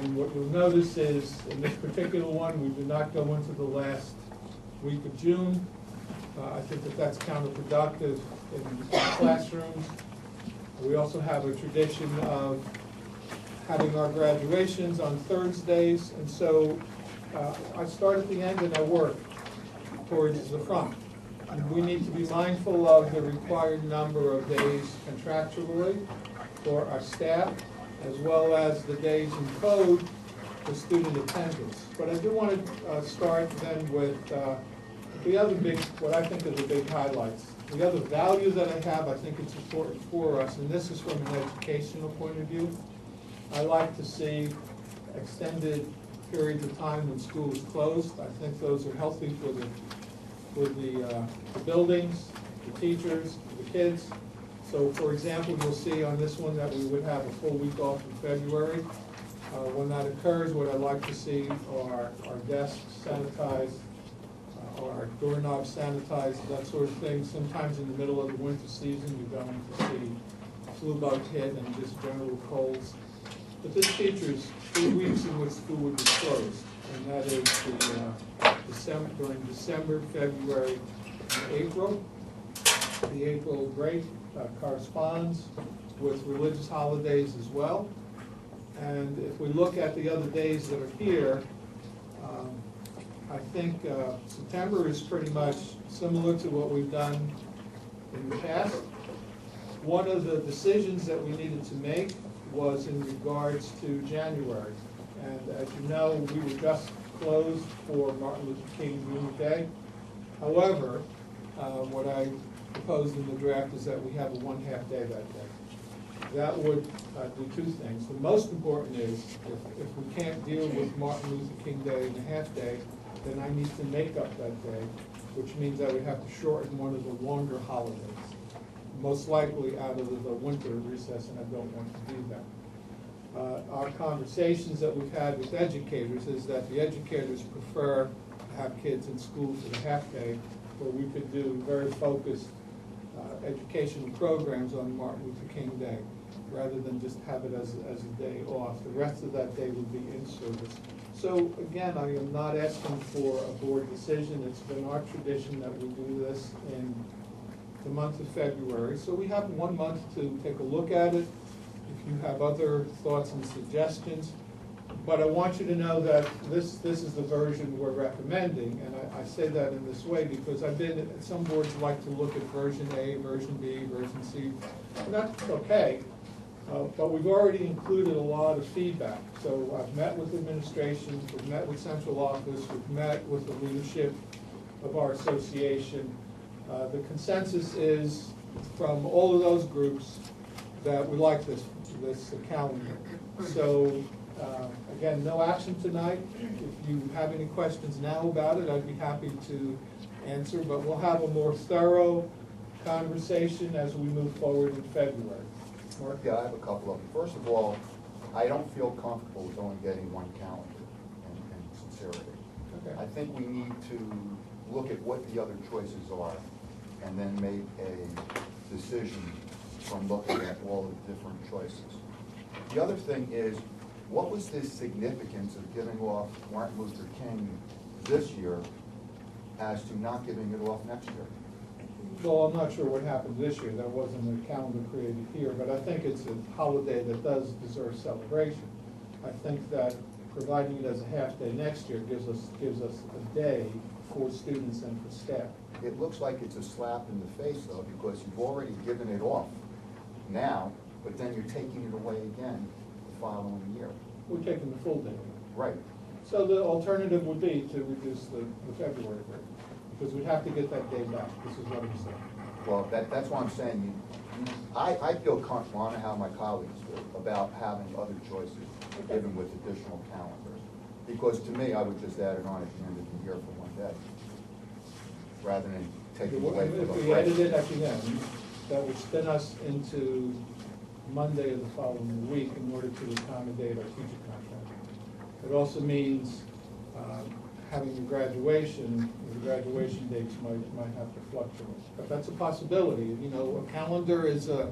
And what you'll notice is, in this particular one, we do not go into the last week of June. I think that that's counterproductive in classrooms. We also have a tradition of having our graduations on Thursdays, and so I start at the end and I work towards the front. And we need to be mindful of the required number of days contractually for our staff, as well as the days in code for student attendance. But I do want to start then with the other big, what I think are the big highlights. The other value that I have, I think it's important for us, and this is from an educational point of view. I like to see extended periods of time when school is closed. I think those are healthy for the buildings, the teachers, the kids. So, for example, you'll see on this one that we would have a full week off in February. When that occurs, what I'd like to see are our desks sanitized, our doorknobs sanitized, that sort of thing. Sometimes in the middle of the winter season, you're going to see flu bug hit and just general colds. But this features 3 weeks in which school would be closed, and that is during December, February, and April. The April break corresponds with religious holidays as well. And if we look at the other days that are here, I think September is pretty much similar to what we've done in the past. One of the decisions that we needed to make was in regards to January. And as you know, we were just closed for Martin Luther King Jr. Day. However, what I proposed in the draft is that we have a 1/2 day that day. That would do 2 things. The most important is if we can't deal with Martin Luther King Day in a half day, then I need to make up that day, which means I would have to shorten one of the longer holidays, most likely out of the winter recess, and I don't want to do that. Our conversations that we've had with educators is that the educators prefer to have kids in school for the half day, where we could do very focused educational programs on Martin Luther King Day, rather than just have it as a day off. The rest of that day would be in service. So again, I am not asking for a board decision. It's been our tradition that we do this in the month of February. So we have 1 month to take a look at it. If you have other thoughts and suggestions. But I want you to know that this is the version we're recommending, and I say that in this way because some boards like to look at version A, version B, version C, and that's okay, but we've already included a lot of feedback. So I've met with administration, we've met with central office, we've met with the leadership of our association. The consensus is from all of those groups that we like this calendar. So again, no action tonight. If you have any questions now about it, I'd be happy to answer, but we'll have a more thorough conversation as we move forward in February. Mark? Yeah, I have a couple of them. First of all, I don't feel comfortable with only getting one calendar and sincerity. Okay. I think we need to look at what the other choices are and then make a decision from looking at all the different choices. The other thing is, what was the significance of giving off Martin Luther King this year as to not giving it off next year? Well, I'm not sure what happened this year. There wasn't a calendar created here, but I think it's a holiday that does deserve celebration. I think that providing it as a half day next year gives us a day for students and for staff. It looks like it's a slap in the face, though, because you've already given it off now, but then you're taking it away again the following year. We're taking the full day. Right. So the alternative would be to reduce the February break, because we'd have to get that day back. This is what I'm saying. Well, that's what I'm saying. I feel comfortable, I don't know how my colleagues feel, about having other choices given with additional calendars. Because to me, I would just add it on at the end of the year for one day, rather than taking away from the If we added it at the end, that would spin us into Monday of the following week in order to accommodate our teacher contract. It also means having the graduation dates might have to fluctuate. But that's a possibility. You know, a calendar is a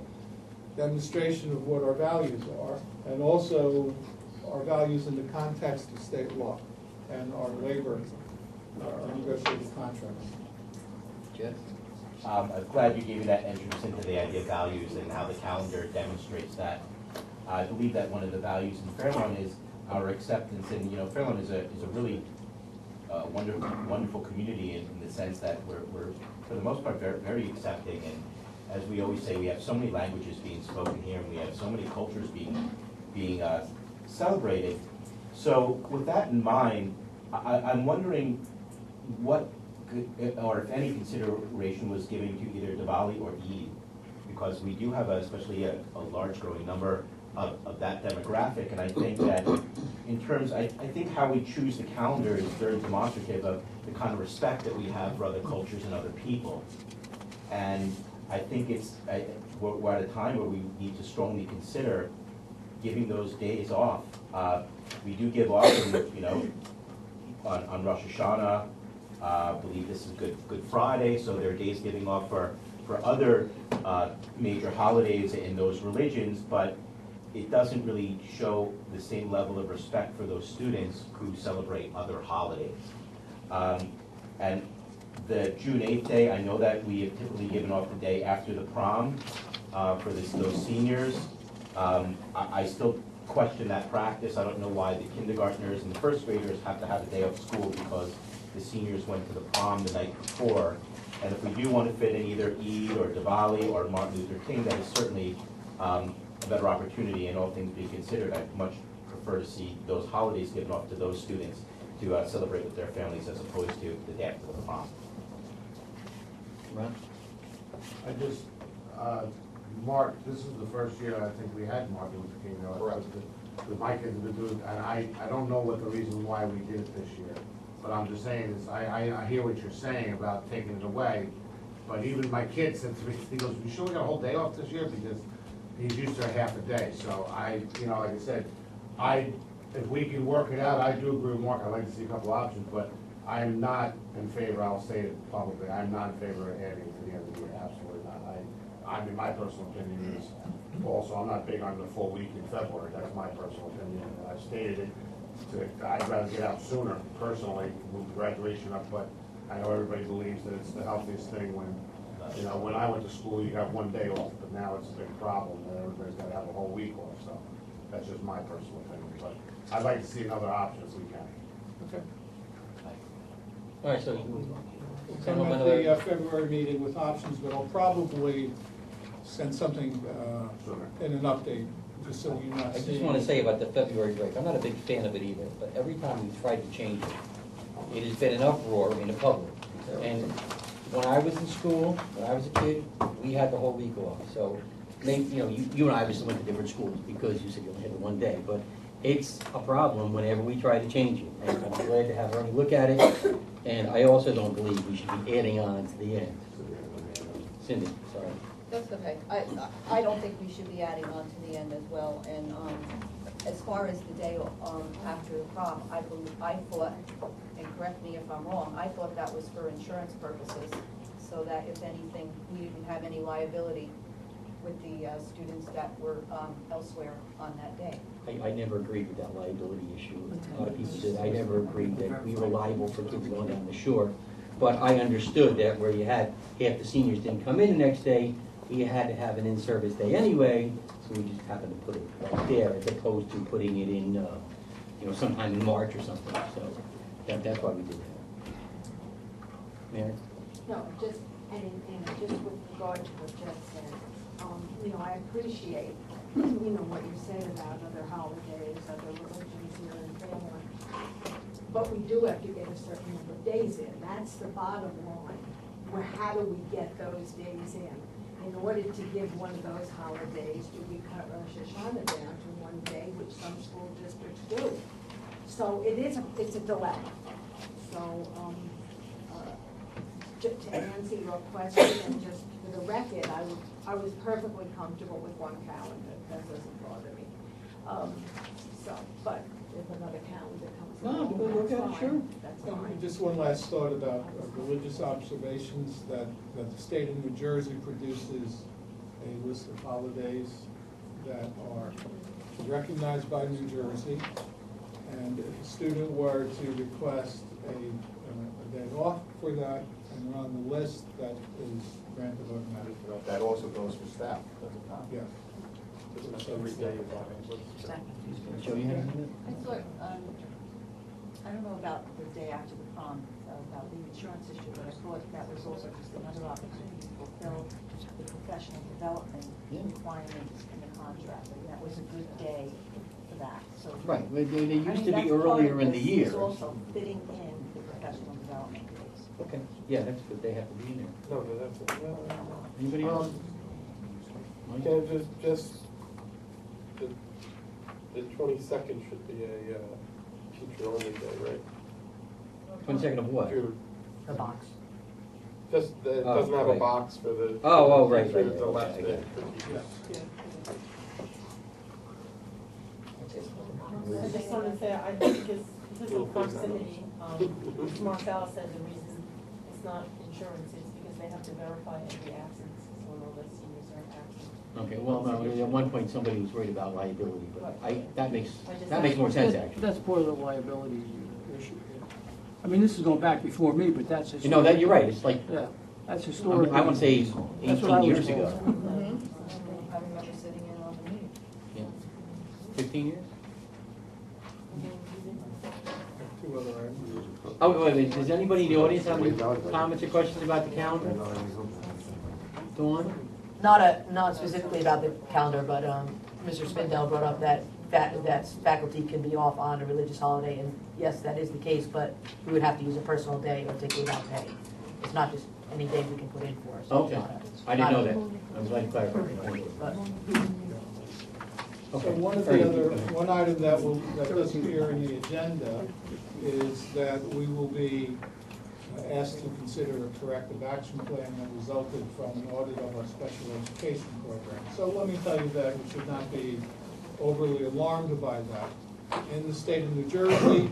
demonstration of what our values are, and also our values in the context of state law and our labor, our negotiated contracts. Jeff? I'm glad you gave me that entrance into the idea of values and how the calendar demonstrates that. I believe that one of the values in Fairlawn is our acceptance, and Fairlawn is a really wonderful community in the sense that we're for the most part very accepting, and as we always say, we have so many languages being spoken here, and we have so many cultures being celebrated. So with that in mind, I'm wondering what, or if any consideration was given to either Diwali or Eid, because we do have especially a large growing number of that demographic, and I think that in terms, I think how we choose the calendar is very demonstrative of the kind of respect that we have for other cultures and other people. And I think we're at a time where we need to strongly consider giving those days off. We do give off, on Rosh Hashanah. I believe this is Good Friday, so there are days giving off for other major holidays in those religions, but it doesn't really show the same level of respect for those students who celebrate other holidays. And the June 8th day, I know that we have typically given off the day after the prom for those seniors. I still question that practice. I don't know why the kindergartners and the first graders have to have a day off school because the seniors went to the prom the night before. And if we do want to fit in either Eid or Diwali or Martin Luther King, that is certainly a better opportunity, and all things being considered. I'd much prefer to see those holidays given off to those students to celebrate with their families as opposed to the day after the prom. Ron? I just, Mark, this is the first year I think we had Martin Luther King. Correct. My kids have been doing, and I don't know what the reason why we did it this year, but I'm just saying is, I hear what you're saying about taking it away, but even my kid said to me, he goes, "You sure we got a whole day off this year?" Because he's used to a half a day, so like I said, if we can work it out, I do agree with Mark, I'd like to see a couple options, but I'm not in favor, I'll say it publicly, I'm not in favor of adding to the end of the year, absolutely not. I mean, my personal opinion is, also, I'm not big on the full week in February, that's my personal opinion, and I've stated it, I'd rather get out sooner, personally, move the graduation up, but I know everybody believes that it's the healthiest thing when, when I went to school, you got one day off, but now it's a big problem, that everybody's gotta have a whole week off, so that's just my personal opinion, but I'd like to see another option if we can. Okay. All right, so We'll come at the February meeting with options, but I'll probably send something in an update, just so you're not I seeing. just want to say about the February break, I'm not a big fan of it either, but every time we've tried to change it, it has been an uproar in the public. And when I was in school, when I was a kid, we had the whole week off. So, maybe, you and I obviously went to different schools because you said you only had the one day, but it's a problem whenever we try to change it. And I'm glad to have Ernie look at it, and I also don't believe we should be adding on to the end. Cindy, sorry. That's okay. I don't think we should be adding on to the end as well. And as far as the day after the prom, I thought, and correct me if I'm wrong, I thought that was for insurance purposes, so that if anything, we didn't have any liability with the students that were elsewhere on that day. I never agreed with that liability issue. A lot of people did. I never agreed that we were liable for kids going down the shore. But I understood that where you had half the seniors didn't come in the next day, you had to have an in-service day anyway, so we just happened to put it right there as opposed to putting it in, sometime in March or something. So that's why we did that. Mary? No, just, and just with regard to what Jeff said, I appreciate, what you said about other holidays, other religions here in Fairlawn. But we do have to get a certain number of days in. That's the bottom line. How do we get those days in? In order to give one of those holidays, do we cut Rosh Hashanah down to one day, which some school districts do? So it's a dilemma. So, to answer your question, and just for the record, I was perfectly comfortable with one calendar. That doesn't bother me. But if another calendar comes along, we'll look at it, that's sure. fine. That's fine. Just one last thought about religious observations, that the state of New Jersey produces a list of holidays that are recognized by New Jersey. And if a student were to request a day off for that and they're on the list, that is granted automatically. That also goes for staff, does it not? Yes. Every day is on Joe, you have anything? I thought, I don't know about the day after the prom, about the insurance issue, but I thought that was also just another opportunity to fulfill the professional development Yeah. requirements in the contract, and that was a good day for that, so. Right, they I mean, used to that's be part earlier of in the this, year. is also fitting in the professional development days. Okay, yeah, that's good, they have to be in there. No, but that's, Anybody else? Mike? yeah, just, the 22nd should be a teacher-only day, right? 22nd of what? June. The box. Just, that it Oh, doesn't have a right. box for the. Oh, right, teacher, right, The okay, last I day get it. for teachers. I just want to say, I think because of proximity, as Marcel said, the reason it's not insurance is because they have to verify every absence, so all the seniors are absent. Okay, well, no, at one point, somebody was worried about liability, but that makes I just- more sense, actually. That's part of the liability issue. Yeah. I mean, this is going back before me, but that's You know, that, you're right, it's like, Yeah, that's I historic. want to say That's what I 18 was years ago. told. I remember sitting in on the meeting. Yeah. 15 years? Two other items. Oh, wait, does anybody in the audience have any comments or questions about the calendar? Dawn? Not specifically about the calendar, but Mr. Spindell brought up that faculty can be off on a religious holiday, and yes, that is the case, but we would have to use a personal day or take it without pay. It's not just any day we can put in for us. Okay, I didn't know that. I'm glad you clarified. Thank you. But So one of the other, one item that does appear in the agenda is that we will be asked to consider a corrective action plan that resulted from an audit of our special education program. So let me tell you that you should not be overly alarmed by that. In the state of New Jersey,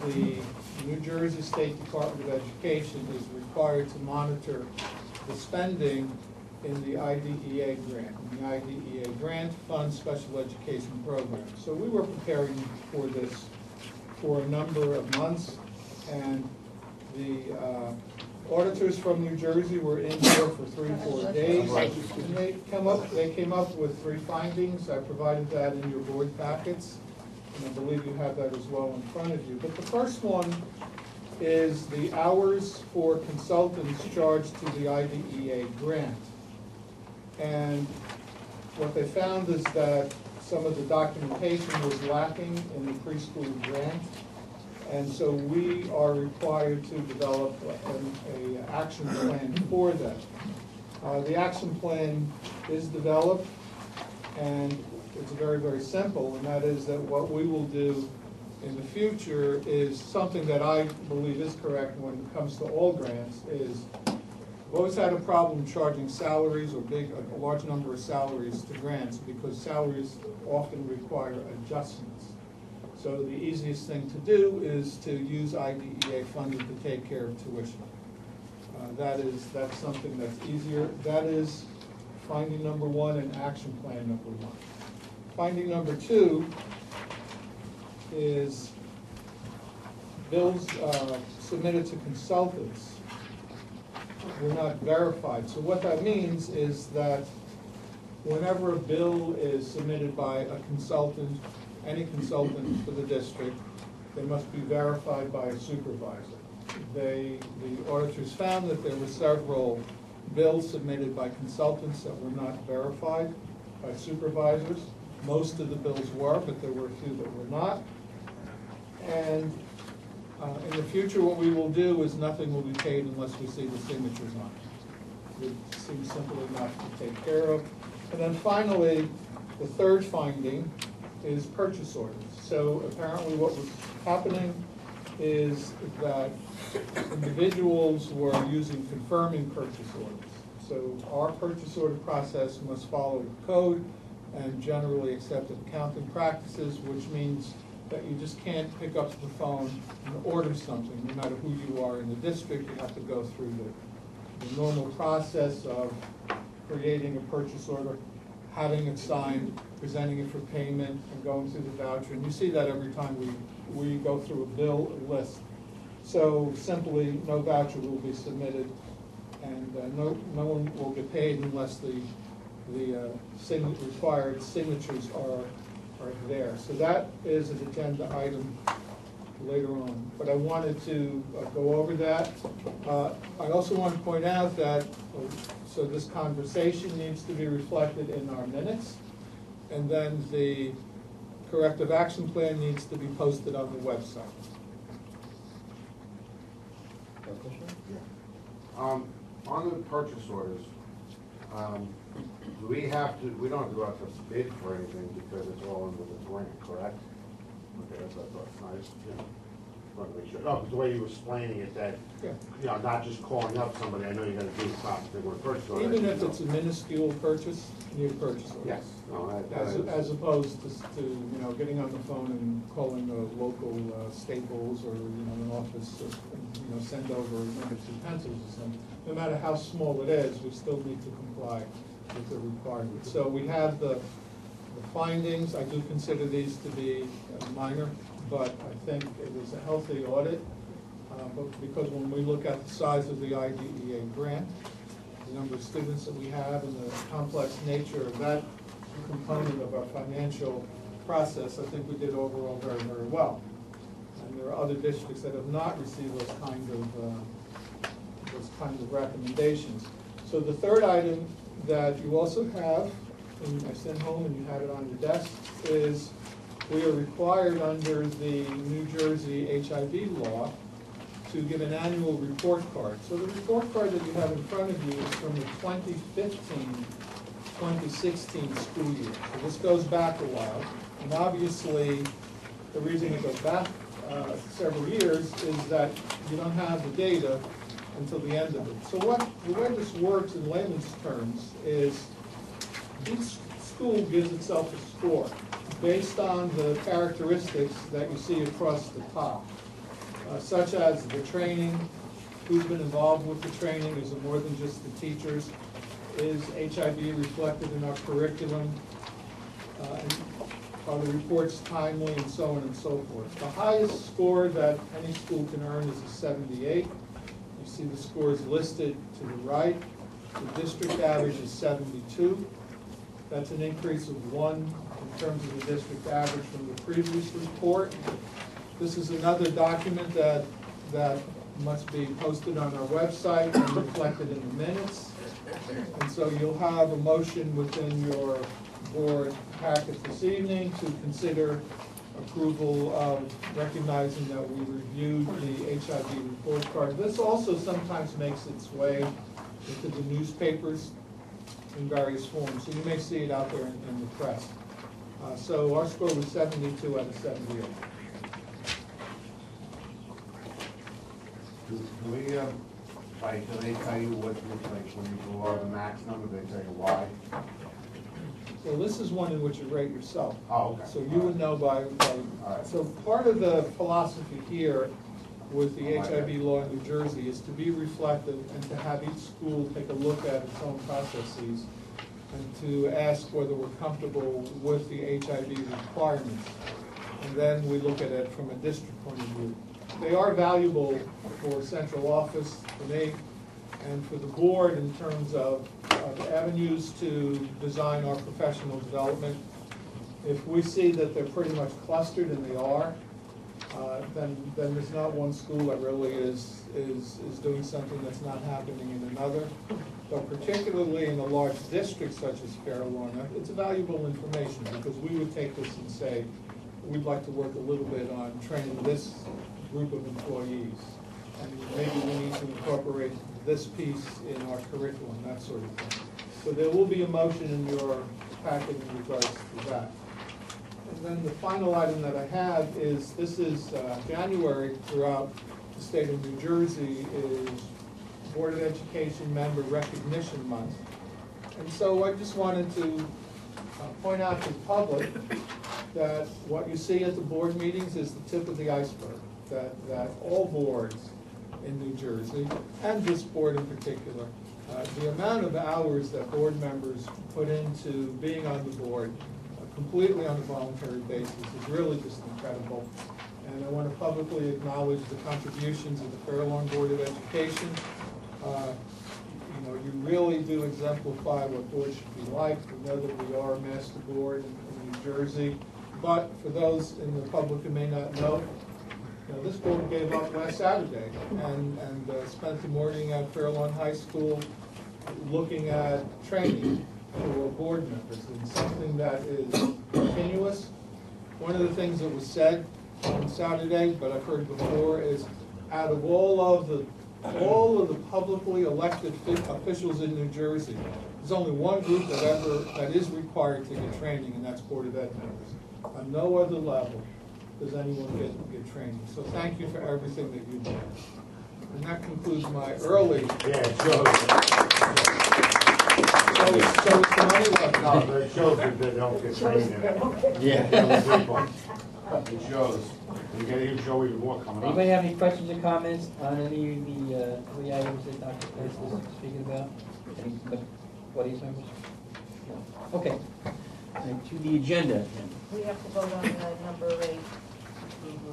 the New Jersey State Department of Education is required to monitor the spending in the IDEA grant. And the IDEA grant funds special education programs. So we were preparing for this for a number of months, and the auditors from New Jersey were in here for 3 or 4 days. And they came up with 3 findings. I provided that in your board packets, and I believe you have that as well in front of you. But the first one is the hours for consultants charged to the IDEA grant. And what they found is that some of the documentation was lacking in the preschool grant. And so we are required to develop an action plan for that. The action plan is developed, and it's very, very simple, and that is that what we will do in the future is something that I believe is correct when it comes to all grants, is we've always had a problem charging salaries or a large number of salaries to grants because salaries often require adjustments. So the easiest thing to do is to use IDEA funding to take care of tuition. That's something that's easier. That is finding number 1 and action plan number 1. Finding number 2 is bills submitted to consultants were not verified. So what that means is that whenever a bill is submitted by a consultant, any consultant for the district, they must be verified by a supervisor. The auditors found that there were several bills submitted by consultants that were not verified by supervisors. Most of the bills were, but there were a few that were not. And in the future, what we will do is nothing will be paid unless we see the signatures on it. It seems simple enough to take care of. And then finally, the third finding is purchase orders. So apparently what was happening is that individuals were using confirming purchase orders. So our purchase order process must follow the code and generally accepted accounting practices, which means that you just can't pick up the phone and order something. No matter who you are in the district, you have to go through the normal process of creating a purchase order, having it signed, presenting it for payment, and going through the voucher. And you see that every time we go through a bill list. So simply, no voucher will be submitted, and no one will get paid unless the required signatures are there. So that is an agenda item later on. But I wanted to go over that. I also want to point out that, so this conversation needs to be reflected in our minutes, and then the corrective action plan needs to be posted on the website. On the purchase orders, do we have to, we don't have to go out to bid for anything because it's all under the grant, correct? Okay, that's what I thought, nice, yeah. Want to make sure, no, 'cause the way you were explaining it, that, Yeah. you know, not just calling up somebody, I know you gotta do the proper thing with a purchase order. Even if it's a minuscule purchase, you need a purchase order. Yes, no, As opposed to, you know, getting on the phone and calling a local Staples or, you know, an office, you know, send over one or two pencils or something. No matter how small it is, we still need to comply with the requirements. So we have the findings. I do consider these to be minor, but I think it is a healthy audit. But because when we look at the size of the IDEA grant, the number of students that we have, and the complex nature of that component of our financial process, I think we did overall very, very well. And there are other districts that have not received those kind of recommendations. So the third item that you also have, and I sent home and you have it on your desk, is we are required under the New Jersey HIV law to give an annual report card. So the report card that you have in front of you is from the 2015-2016 school year. So this goes back a while, and obviously, the reason it goes back several years is that you don't have the data until the end of it. So the way this works in layman's terms is each school gives itself a score based on the characteristics that you see across the top. Such as the training, who's been involved with the training, is it more than just the teachers? Is HIV reflected in our curriculum? Are the reports timely, and so on and so forth? The highest score that any school can earn is a 78. You see the scores listed to the right. The district average is 72. That's an increase of 1 in terms of the district average from the previous report. This is another document that must be posted on our website and reflected in the minutes. And so you'll have a motion within your board packet this evening to consider approval of recognizing that we reviewed the HIV report card. This also sometimes makes its way into the newspapers in various forms, so you may see it out there in the press. So our score was 72 out of 78. Do we, do they tell you what, like, when you go over the max number, they tell you why? Well, this is one in which you rate yourself. Oh, okay. So you would know by, right. so part of the philosophy here with the HIV law in New Jersey is to be reflective and to have each school take a look at its own processes and to ask whether we're comfortable with the HIV requirements. And then we look at it from a district point of view. They are valuable for central office, for me, and for the board in terms of avenues to design our professional development. If we see that they're pretty much clustered, and they are, then there's not one school that really is doing something that's not happening in another. But particularly in a large district such as Fair Lawn, it's valuable information, because we would take this and say, we'd like to work a little bit on training this group of employees, and maybe we need to incorporate this piece in our curriculum, that sort of thing. So there will be a motion in your packet in regards to that. And then the final item that I have is, this is January throughout the state of New Jersey is Board of Education Member Recognition Month. And so I just wanted to point out to the public that what you see at the board meetings is the tip of the iceberg. That all boards in New Jersey, and this board in particular, The amount of hours that board members put into being on the board, completely on a voluntary basis, is really just incredible. And I want to publicly acknowledge the contributions of the Fair Lawn Board of Education. You really do exemplify what boards should be like. We know that we are a master board in New Jersey, but for those in the public who may not know, this board gave up last Saturday and spent the morning at Fair Lawn High School looking at training for board members, and something that is continuous. One of the things that was said on Saturday, but I've heard before, is out of all of the publicly elected officials in New Jersey, there's only one group that is required to get training, and that's Board of Ed members. On no other level does anyone get training. So thank you for everything that you do. And that concludes my early. Yeah, it shows. So it's the money left. No, it shows that they don't get trained in it. It shows. You get even show even more coming up. Anybody have any questions or comments on any of the three items that Dr. Place was speaking about? Any audience members? No. Okay. And to the agenda. We have to vote on number 8,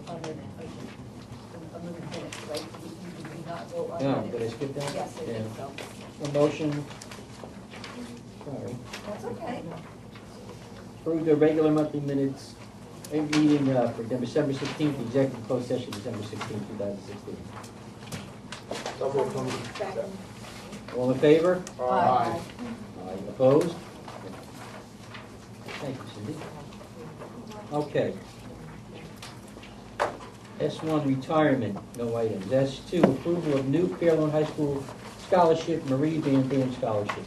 on the minutes, right? We do not vote on No, minutes. did I skip that? Yes, I think so. A motion, sorry, That's okay. approve the regular monthly minutes, meeting for December 16th, executive closed session December 16th, 2016. Second. All in favor? Aye. Opposed? Thank you, Cindy. Okay. S1, retirement, no items. S2, approval of new Fair Lawn High School scholarship, Marie Van Dam scholarship.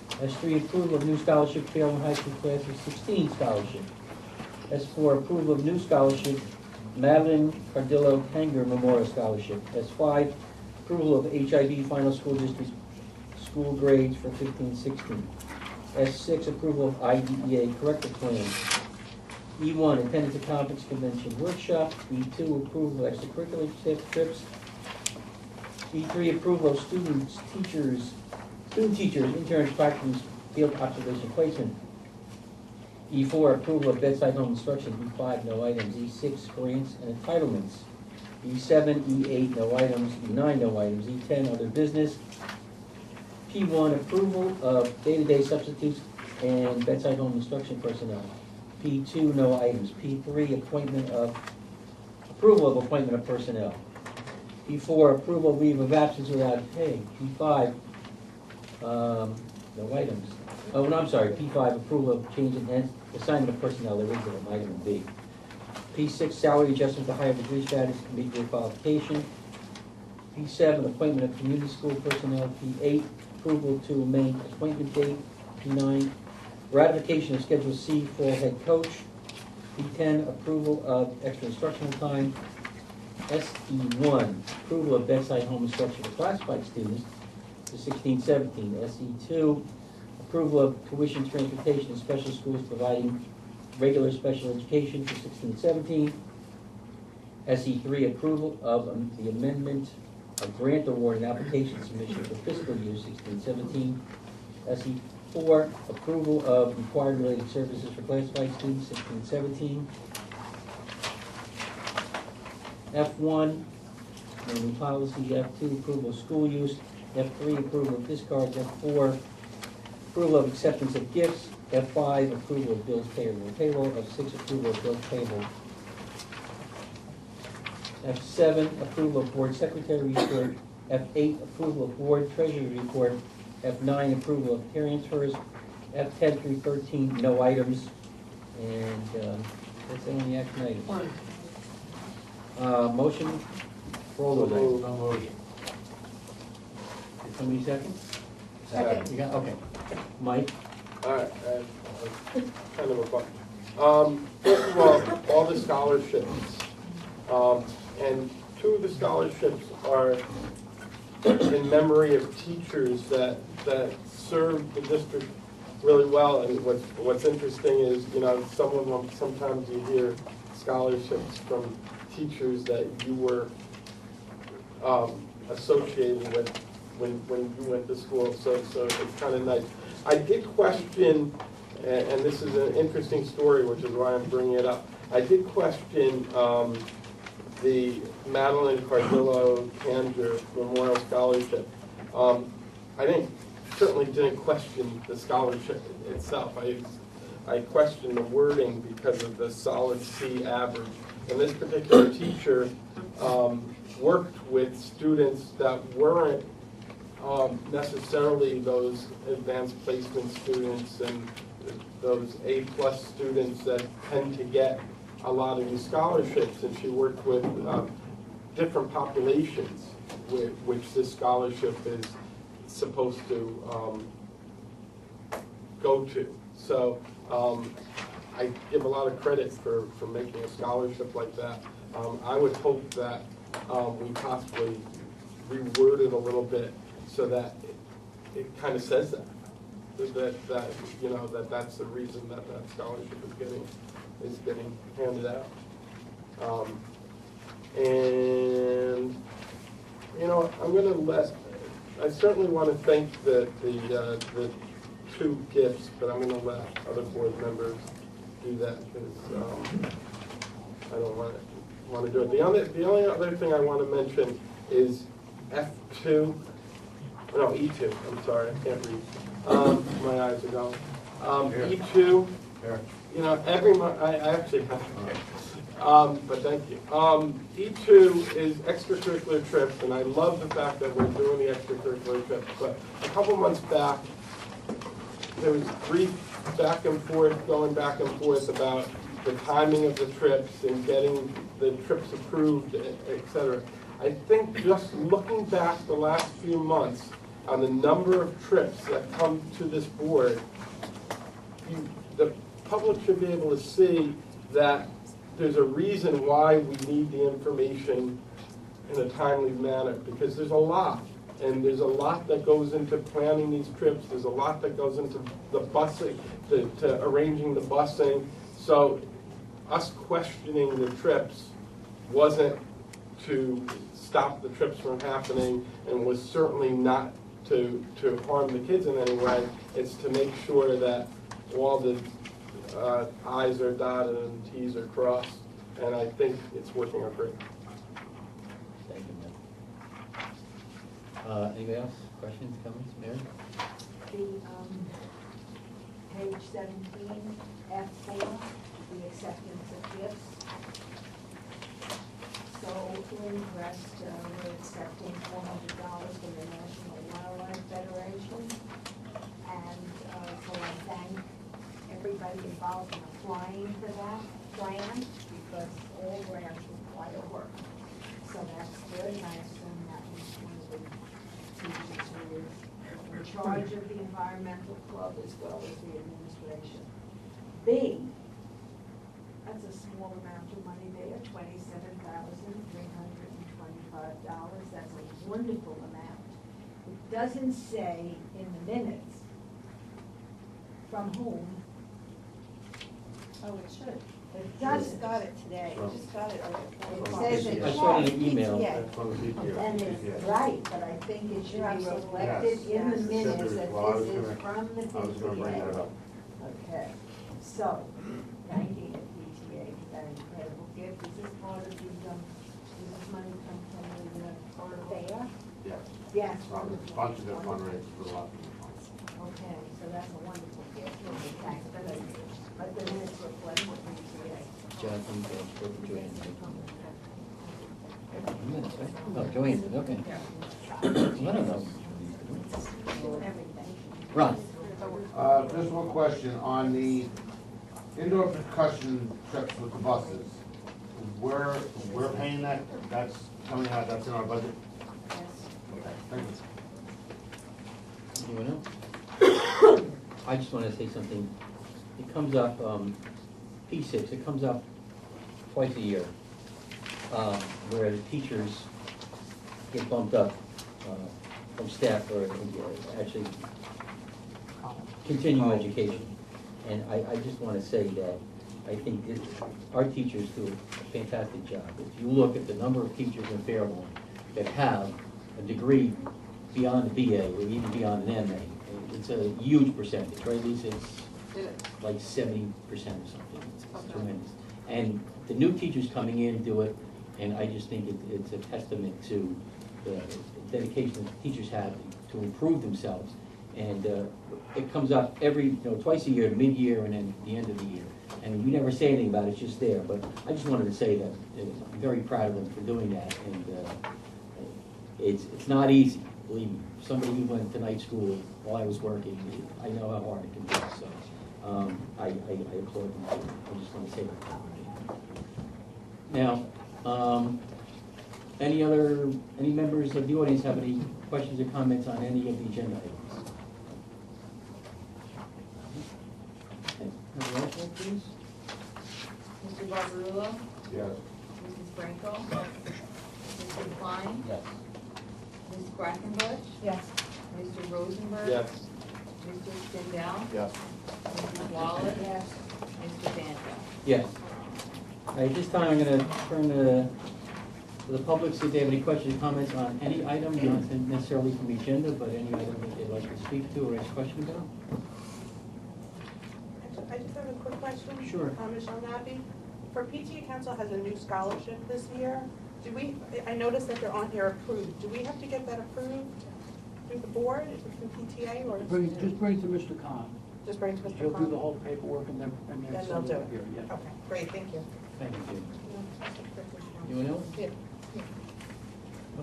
S3, approval of new scholarship, Fair Lawn High School class of 16 scholarship. S4, approval of new scholarship, Madeline Cardillo Hanger Memorial Scholarship. S5, approval of HIV final school district school grades for 15-16. S6, approval of IDEA corrective plan. E1, attendance at conference convention workshop. E2, approval of extracurricular trips. E3, approval of student teachers, interns, practicums, field observation placement. E4, approval of bedside home instruction. E5, no items. E6, grants and entitlements. E7, E8, no items. E9, no items. E10, other business. P1, approval of day-to-day substitutes and bedside home instruction personnel. P2, no items. P3, approval of appointment of personnel. P4, approval of leave of absence without pay. P5, no items. Oh, no, I'm sorry, P5, approval of change in assignment of personnel. There is an item in B. P6, salary adjustment to higher degree status to meet your qualification. P7, appointment of community school personnel. P8, approval to amend appointment date. P9, ratification of Schedule C fall head coach. P10, approval of extra instructional time. SE1, approval of bedside home instruction for classified students to 16-17. SE2, approval of tuition transportation in special schools providing regular special education for 16-17. SE3, approval of the amendment of grant award and application submission for fiscal year 16-17. SE4, approval of required related services for classified students 16-17. F1, new policy. F2, approval of school use. F3, approval of discards. F4, approval of acceptance of gifts. F5, approval of bills payable. Payroll. F6, approval of bills payable. F7, approval of board secretary report. F8, approval of board treasury report. F9, approval of transfers. F10 through 13, no items. And that's the only action items. Motion for all those items. No motion. Did somebody second? Second. You got, okay. Mike? All right, kind of a bunch. First of all the scholarships. And two of the scholarships are in memory of teachers that served the district really well. And what's interesting is, some of them, sometimes you hear scholarships from teachers that you were associated with when you went to school, so it's kind of nice. I did question, and this is an interesting story, which is why I'm bringing it up. I did question the Madeline Cardillo Kanger Memorial Scholarship. Certainly didn't question the scholarship itself. I questioned the wording because of the solid C average. And this particular teacher worked with students that weren't necessarily those advanced placement students and those A+ students that tend to get a lot of these scholarships. And she worked with different populations which this scholarship is supposed to go to. So I give a lot of credit for making a scholarship like that. I would hope that we possibly reword it a little bit so that it kind of says that you know, that's the reason that scholarship is getting handed out. And you know, I certainly want to thank the two gifts, but I'm going to let other board members do that because I don't want to do it. The only other thing I want to mention is F2, no, E2, I'm sorry, I can't read. My eyes are going. E2, you know, every month, I actually have, but thank you. E2 is extracurricular trips, and I love the fact that we're doing the extracurricular trips, but a couple months back, there was brief going back and forth about the timing of the trips and getting the trips approved, et cetera. I think just looking back the last few months on the number of trips that come to this board, the public should be able to see that there's a reason why we need the information in a timely manner, because there's a lot. And there's a lot that goes into planning these trips. There's a lot that goes into the busing, to arranging the busing. So us questioning the trips wasn't to stop the trips from happening, and was certainly not to harm the kids in any way. It's to make sure that all the I's are dotted and T's are crossed. And I think it's working out great. Thank you, Matt. Anybody else? Questions, comments, Mary? Page 17, F4, the acceptance of gifts. So in Crest, we're accepting $400 from the National Wildlife Federation. And so I thank everybody involved in applying for that plan, because all grants require work. So that's good, and I assume that was one of the teachers who were in charge of the environmental club as well as the administration. B, that's a small amount of money there, $27,325. That's a wonderful amount. It doesn't say in the minutes from whom. Oh, it should. It I doesn't. just got it today, I just got it. It says it. I saw it in an email. PTA. And it's right, but I think it should You're be absolutely reflected right. in the Yes. minutes that Well, I was this is gonna- from the PTA. I was gonna bring that up. Okay, so, thanking the PTA for that incredible gift. Is this part of the, does this money come from the fair? Yes. Yes. From the bunch of the fundraisers for a lot of people. Okay, so that's a wonderful gift. Okay, thanks. But the minutes reflect what PTA. Jonathan, Joanne. Minutes, right? Oh, Joanne, okay. I don't know. Ron? Just one question, on the indoor percussion trips with the buses, we're paying that, that's coming out, that's in our budget? Okay, thank you. Anyone else? I just want to say something. It comes up, P6, it comes up twice a year, where the teachers get bumped up from staff or actually continuing education. And I just want to say that I think our teachers do a fantastic job. If you look at the number of teachers in Fairlawn that have a degree beyond the BA or even beyond an MA. It's a huge percentage, right, Lisa? It's like 70% or something. It's tremendous. And the new teachers coming in do it, and I just think it's a testament to the dedication that teachers have to improve themselves. And it comes up twice a year, mid-year, and then the end of the year. And we never say anything about it, it's just there. But I just wanted to say that I'm very proud of them for doing that. And it's not easy, believe me. Somebody who went to night school while I was working, I know how hard it can be. So I applaud them for it. I just want to say that. Now, any members of the audience have any questions or comments on any of the agenda items? Okay, have a roll call, please. Mr. Barbarulo? Yes. Mrs. Franco? Mr. Klein? Yes. Ms. Quackenbush? Yes. Mr. Rosenberg? Yes. Mr. Stendal? Yes. Mrs. Wallace? Yes. Mr. Danto? Yes. All right, this time I'm going to turn to the public, see if they have any questions or comments on any item, not necessarily from the agenda, but any item that they'd like to speak to or ask a question about. I just have a quick question. Sure. Michelle Nappy. For PTA Council has a new scholarship this year. I noticed that they're on here approved. Do we have to get that approved through the board, through PTA, or? Just bring it to Mr. Khan. Just bring it to Mr. He'll Khan? do the whole paperwork and then Then they'll send do it it. here, yeah. Okay, great, thank you. Thank you. Anyone else? Yeah.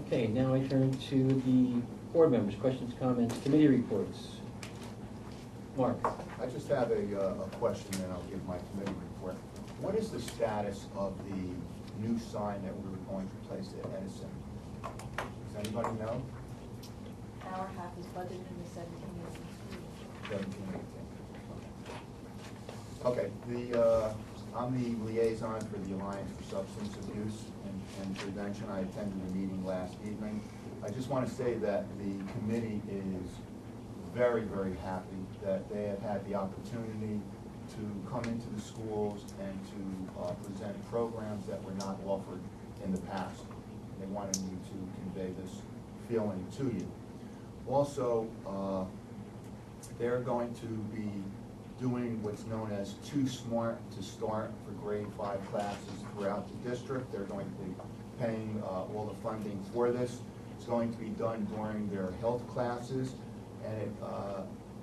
Okay, now I turn to the board members, questions, comments, committee reports. Mark? I just have a question, and I'll give my committee report. What is the status of the new sign that we were going to place at Edison? Does anybody know? Our half is budgeted in the 17, 18. Okay, I'm the liaison for the Alliance for Substance Abuse and Prevention. I attended the meeting last evening. I just want to say that the committee is very, very happy that they have had the opportunity to come into the schools and to present programs that were not offered in the past. They wanted me to convey this feeling to you. Also, they're going to be doing what's known as Too Smart to Start for grade 5 classes throughout the district. They're going to be paying all the funding for this. It's going to be done during their health classes, and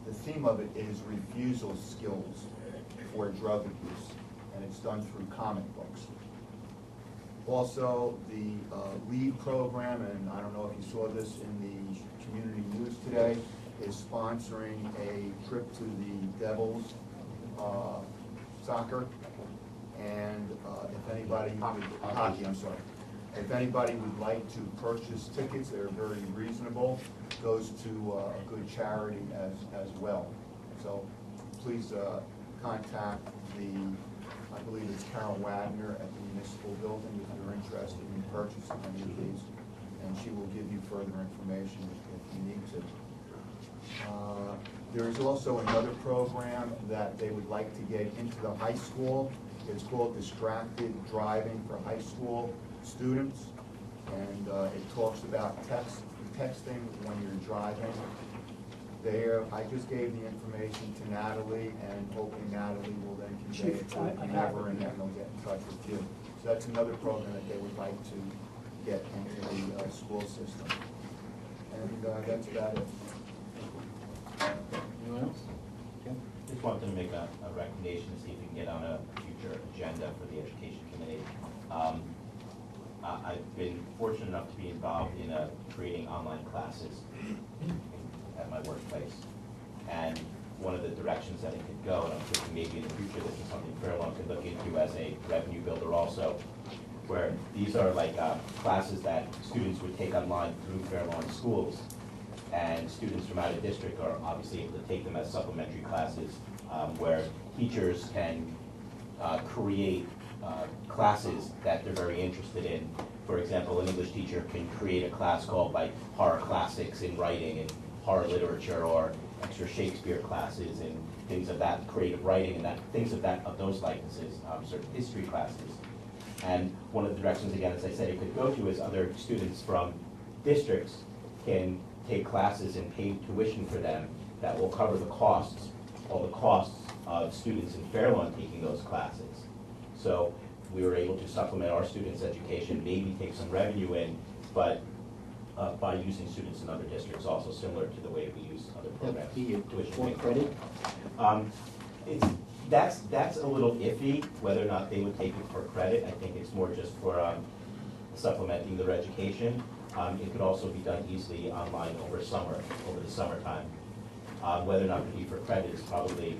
the theme of it is refusal skills for drug abuse, and it's done through comic books. Also, the LEAD program, and I don't know if you saw this in the community news today, is sponsoring a trip to the Devils soccer, and if anybody, hockey, I'm sorry. If anybody would like to purchase tickets, they're very reasonable. Goes to a good charity as well. So please contact I believe it's Carol Wagner at the municipal building if you're interested in purchasing any of these, and she will give you further information if you need to. There is also another program that they would like to get into the high school. It's called Distracted Driving for High School Students, and it talks about texting when you're driving. I just gave the information to Natalie, and hoping Natalie will then convey it to whomever, and then they'll get in touch with you. So that's another program that they would like to get into the school system. And that's about it. Anyone else? Okay. Just wanted to make a recommendation to see if we can get on a future agenda for the Education Committee. I've been fortunate enough to be involved in creating online classes at my workplace. And one of the directions that it could go, and I'm thinking maybe in the future this is something Fairlawn could look into as a revenue builder also, where these are like classes that students would take online through Fairlawn schools. And students from out of district are obviously able to take them as supplementary classes where teachers can create classes that they're very interested in. For example, an English teacher can create a class called like horror classics in writing and horror literature, or extra Shakespeare classes and things of that, creative writing and things of those likenesses, sort of history classes. And one of the directions, again, as I said, it could go to is other students from districts can take classes and pay tuition for them that will cover the costs, all the costs of students in Fairlawn taking those classes. So we were able to supplement our students' education, maybe take some revenue in, but by using students in other districts, also similar to the way we use other programs. Tuition For payment. credit? That's a little iffy, whether or not they would take it for credit. I think it's more just for supplementing their education. It could also be done easily online over the summertime. Whether or not it be for credit is probably,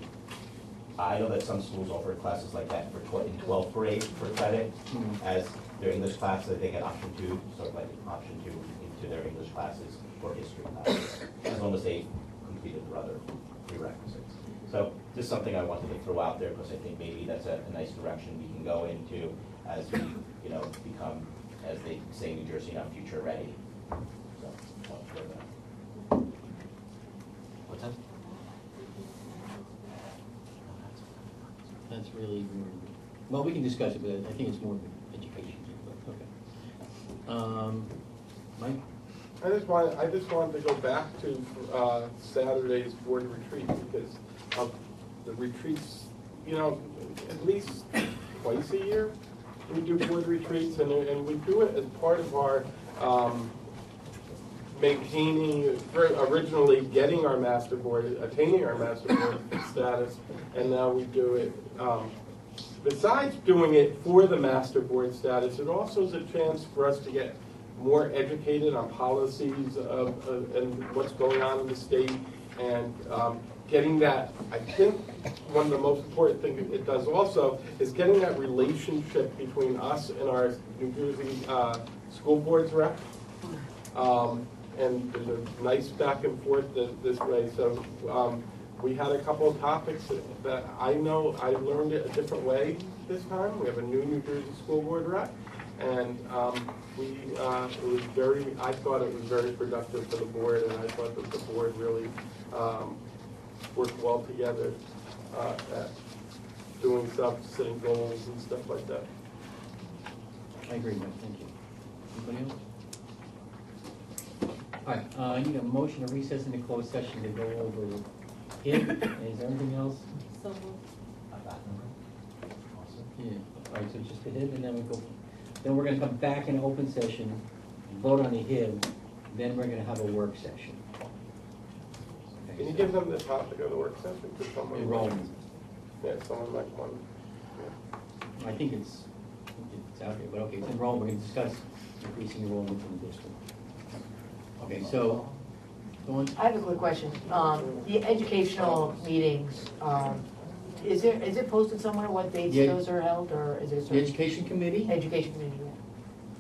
I know that some schools offer classes like that in 12th grade for credit, as their English class that they get option 2, sort of like option 2 into their English classes or history classes, as long as they completed their other prerequisites. So just something I wanted to throw out there, because I think maybe that's a nice direction we can go into as we, become, as they say in New Jersey now, future ready. So, I'll throw that. What's that? That's really, well, we can discuss it, but I think it's more of an education thing, but, okay. Mike? I just wanted to go back to Saturday's board retreat, because the retreats, at least twice a year, we do board retreats, and we do it as part of our originally getting our master board, attaining our master board status, and now we do it. Besides doing it for the master board status, it also is a chance for us to get more educated on policies and what's going on in the state, and getting that. I think one of the most important things it does also is getting that relationship between us and our New Jersey school boards rep. And there's a nice back and forth this way. So we had a couple of topics that I know I learned it a different way this time. We have a new New Jersey school board rep, and it was I thought it was very productive for the board, and I thought that the board really worked well together at doing stuff, setting goals and stuff like that. I agree, Mike, thank you. Anybody else? All right, I need a motion to recess into closed session to go over it. Is there anything else? So moved. Yeah, all right, so just the HIB, and then we go, then we're gonna come back in open session, vote on the HIB, then we're gonna have a work session. Okay, Can you so- give them the topic of the work session to someone? Enrollment. Yeah, someone might want. I think it's out here, but okay, it's enrollment, we're gonna discuss increasing enrollment in the district. Okay, so, go on. I have a quick question. The educational meetings, is it posted somewhere what dates Yeah. those are held, or is it? The education committee? Education committee,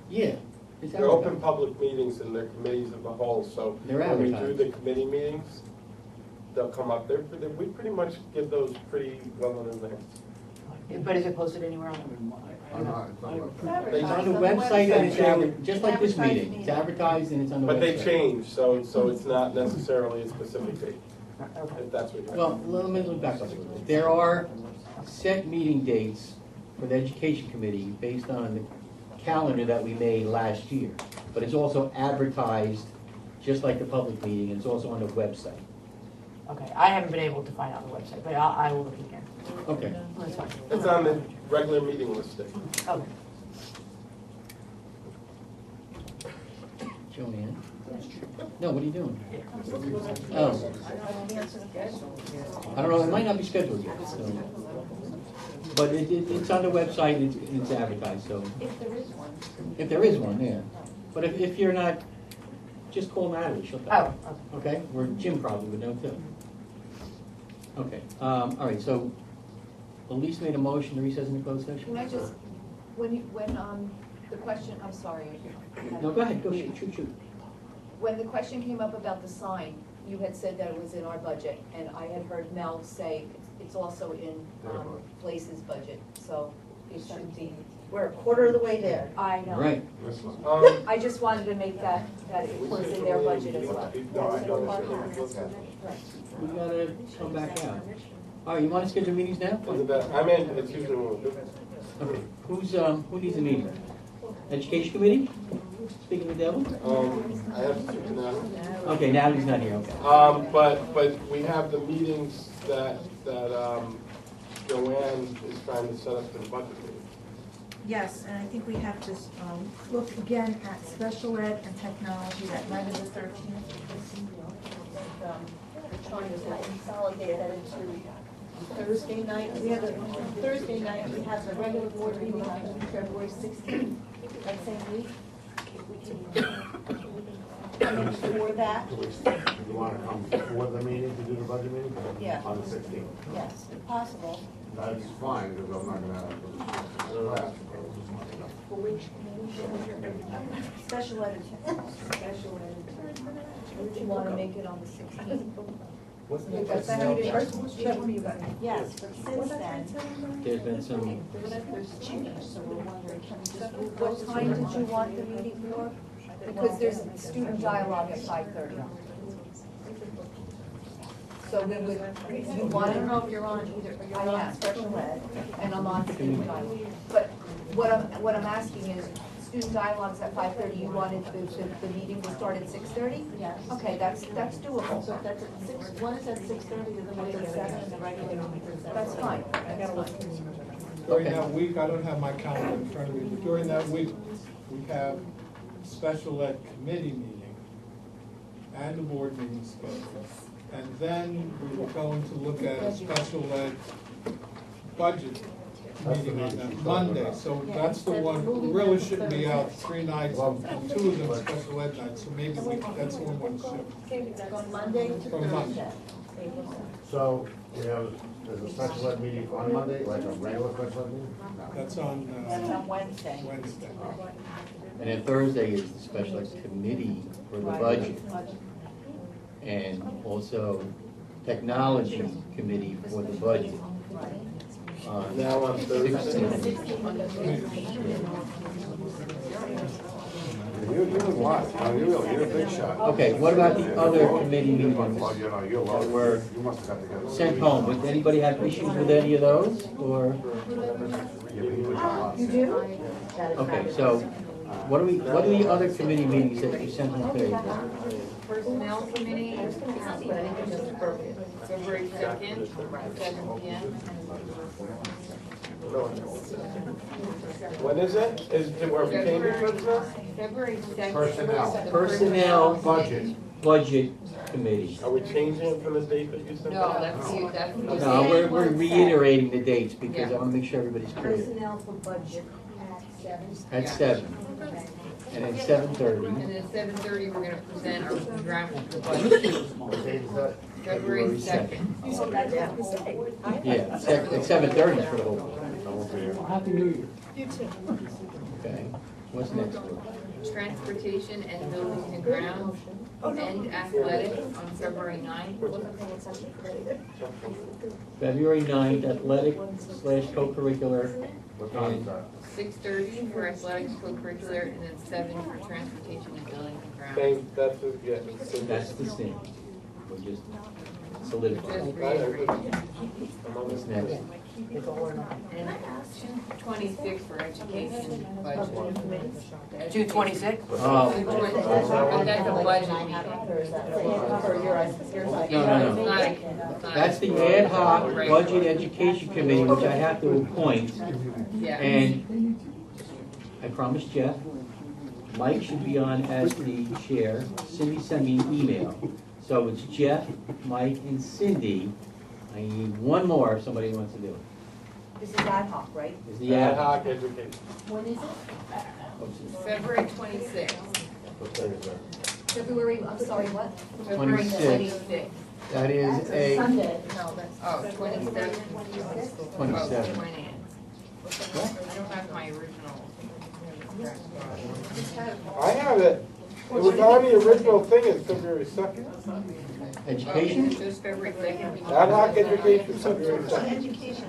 Yeah. It's They're open advertised. public meetings and they're committees of the whole, so They're when we do advertised. the committee meetings, they'll come up. We pretty much give those pretty well in advance. yeah. But is it posted anywhere on I'm not- it's not like- It's on the On the website, and it's website. just like this Advertised meeting, it's advertised and it's on the website. But they change, so it's not necessarily a specific date, Okay. if that's what you're. Well, let me back up a little bit. There are set meeting dates for the education committee based on the calendar that we made last year. But it's also advertised, just like the public meeting, and it's also on the website. Okay, I haven't been able to find out on the website, but I will look again. Okay. That's fine. It's on the regular meeting listing. Okay. Joanne? No, what are you doing? Oh. I don't know, it might not be scheduled yet, so. But it's on the website, and it's advertised, so. If there is one. If there is one, yeah. But if you're not, just call Natalie, she'll Oh, tell okay. you. Okay? Or Jim probably would know too. Okay, all right, so Elise made a motion to recess into closed session? Can I just, when the question, I'm sorry. No, go ahead, go shoot. When the question came up about the sign, you had said that it was in our budget, and I had heard Mel say it's also in Blaze's budget, so it should be. We're a quarter of the way there. I know. Right. I just wanted to make that it was in their budget as well. No, I don't. We gotta come back out. All right, you wanna schedule meetings now? I mean, it's usually when we do. Okay, who needs a meeting? Education committee? speaking with Devil? I have to speak to Natalie. Okay, Natalie's not here, okay. But we have the meetings that Joanne is trying to set up for the budget meeting. Yes, and I think we have to look again at special ed and technology that night of the 13th. We're trying to consolidate that into Thursday night. We have a Thursday night, we have the regular board meeting on February 16th, that same week. And then before that, Do you want to come before the meeting to do the budget meeting? Yeah. On the 16th? yes, if possible. That's fine, because I'm not gonna have class. For which special ed. Special ed. Would you want to make it on the 16th? Wasn't Because that would be first, yes, but since then, There's been some, there's change, so we're wondering, can we just move? What time did you want the meeting for? Because there's student dialogue at 5:30. So we would, you want, I don't know if you're on either, you're on special ed, and I'm on student dialogue. But what I'm asking is, student dialogues at 5:30, you wanted the meeting to start at 6:30? Yes. Okay, that's doable. So that's at 6, one is at 6:30, the other one's at 7, and the regular meeting is at That's 7. fine, that's fine. During that week, I don't have my calendar in front of me, but during that week, we have special ed committee meeting and the board meeting schedule. And then we were going to look at a special ed budget meeting on that Monday. So that's the one, we really shouldn't be out 3 nights, and 2 of them special ed nights, so maybe that's the one shift. From Monday to From Monday. Thursday. So, we have, there's a special ed meeting on Monday, like a regular special ed meeting? No. That's on That's on Wednesday. Wednesday. and then Thursday is the special ed committee for the budget. And also technology committee for the budget. Now on Thursday. 16. You're doing what? You're a big shot. Okay, what about the other committee meetings Well, you know, you're that low. were You must have got together. sent home? Would anybody have issues with any of those, or? You do? Okay, so what are the other committee meetings that you sent home today? Personnel committee, February 2nd, 7 p.m. When is it? Is it where we came in personnel? February 2nd. Personnel. The Personnel Budget. budget committee. Are we changing it from the date that you sent? No, out? that's you, that's you. No, we're reiterating the dates because I want to make sure everybody's clear. Personnel for budget at 7. At 7, and at 7:30. And then at 7:30, we're gonna present our draft of the budget, What date is that? February 2nd. Yeah, at 7:30 for the whole. I won't be here. Happy New Year. You too. Okay, what's next? Transportation and buildings and grounds, and athletics on February 9th. February 9th, athletic/co-curricular. What time is that? 6:30 for athletics co-curricular, and then 7 for transportation and buildings and grounds. That's, yeah. That's the same. We're just solidifying. Just reiterate. What's next? And 226 for education budget. 226? Oh, But that's a budget meeting. no. It's not a- That's the ad hoc budget education committee, which I have to appoint. Yeah. And I promised Jeff, Mike should be on as the chair. Cindy sent me an email. So it's Jeff, Mike, and Cindy. I need one more if somebody wants to do it. This is ad hoc, right? Is the Ad ad hoc. hoc education. When is it? February 26th. What day is that? February, I'm sorry, what? February 26th. 26th. That is a Sunday. No, that's. Oh, 27th. 27. 20th. I don't have my original. I have it. It was on the original thing, it's February 2nd. education. Oh, just February 2nd. Ad hoc education, February 2nd. Education.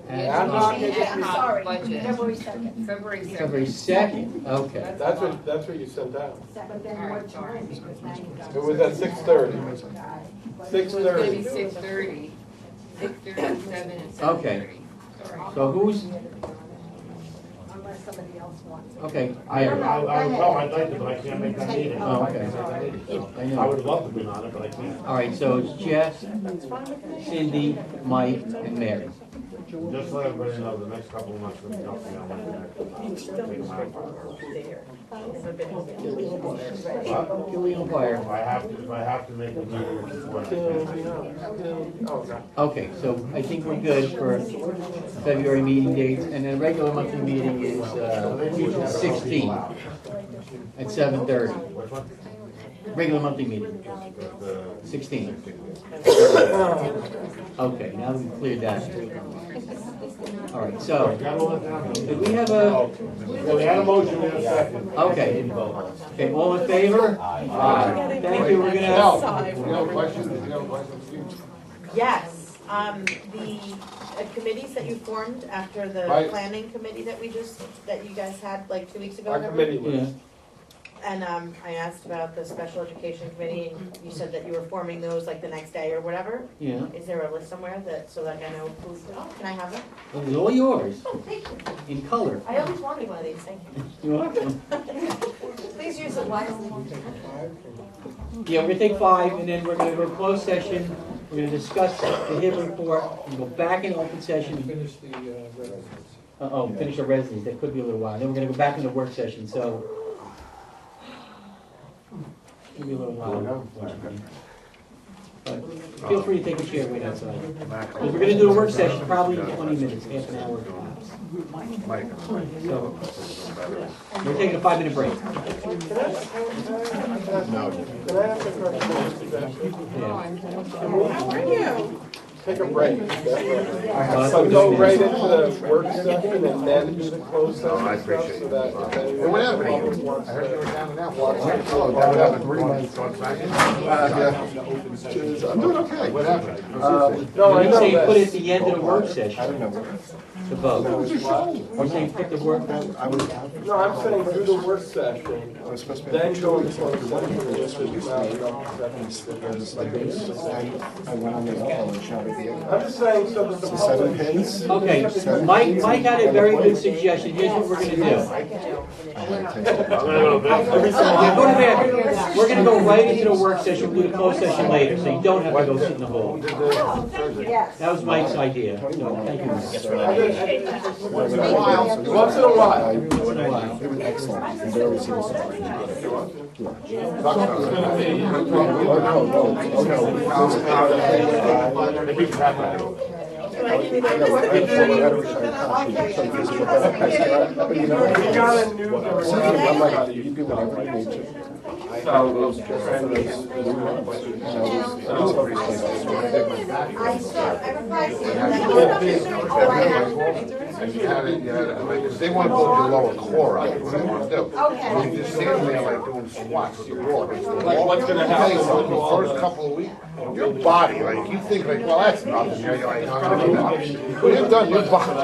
Ad hoc Ad hoc Sorry, budget. February 2nd. February 2nd. February 2nd, okay. That's what you sent out. But then what time? Because now you've got. It was at 6:30. So it's 6:30. 6:30, 6:30, 7, and 7:30. Okay. Sorry. So who's, somebody else wants it. Okay. I would tell, I'd like to, but I can't make that meeting. Oh, I okay. can't make that meeting, so. I know. I would love to be on it, but I can't. All right, so it's Jess, Cindy, Mike, and Mary. Just let everybody know, the next couple of months, we're going to be on Can we inquire? If I have to make a meeting before I can. Okay, so I think we're good for February meeting dates, and then regular monthly meeting is 16 at 7:30. Which one? Regular monthly meeting, 16. Okay, now that we've cleared that. All right, so, did we have a, Yeah, we had a motion, we had a second. okay. Okay, all in favor? Aye. Thank you, we're gonna have. You have a question? You have a question, Steve? Yes, the committees that you formed after the Right. planning committee that that you guys had like 2 weeks ago. Our remember? committee Yeah. was, And I asked about the special education committee, and you said that you were forming those like the next day or whatever. Yeah, Is there a list somewhere that, so that I know who, can I have it? it was all yours, Oh, thank you. in color. I always wanted one of these, thank you. You're welcome. Please use it wisely. Yeah, we're gonna take 5, and then we're gonna go closed session. We're gonna discuss the HIB report, and go back in open session. Finish the residence. Finish our residence, that could be a little while. Then we're gonna go back into work session, so. Give me a little while. But feel free to take a chair right outside. Because we're gonna do a work session, probably in 20 minutes, half an hour tops. So, we're taking a 5-minute break. can I ask a question? Yeah. How are you? Take a break. Well, So go right into the work session and then do the closed session I stuff appreciate so it. that if anyone What in the happened? public wants I heard you were to. down and out. Oh, that would happen 3 months. So it's back in? I'm doing okay. What happened? No, I You know say that. put it at the end of the work I don't session, know. the vote. I'm saying put the work, I was. No, I'm saying do the work session, I was supposed to. then go into closed session, just as now we don't have I went on the wall and shouted the. I'm just saying so that the So 7 public. pins? okay, Mike had a very good suggestion, here's what we're gonna do. Yeah, go to bed. We're gonna go right into the work session, we'll do the closed session later, so you don't have to go sit in the hall. Yes. That was Mike's idea, so thank you, Mike. Once in a while. Once in a while. Once in a while. It was excellent. You can barely see the stars. You do whatever you need to. They want to build your lower core out, what they want to do. Okay. You just stand there like doing squats, you walk. What's gonna happen? The first couple of weeks, your body, like, you think like, well, that's nothing, you're like, when you're done, your body. I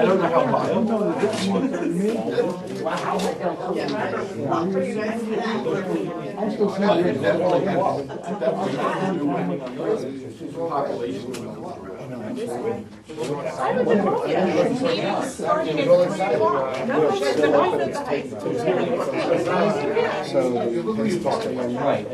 don't know how Right.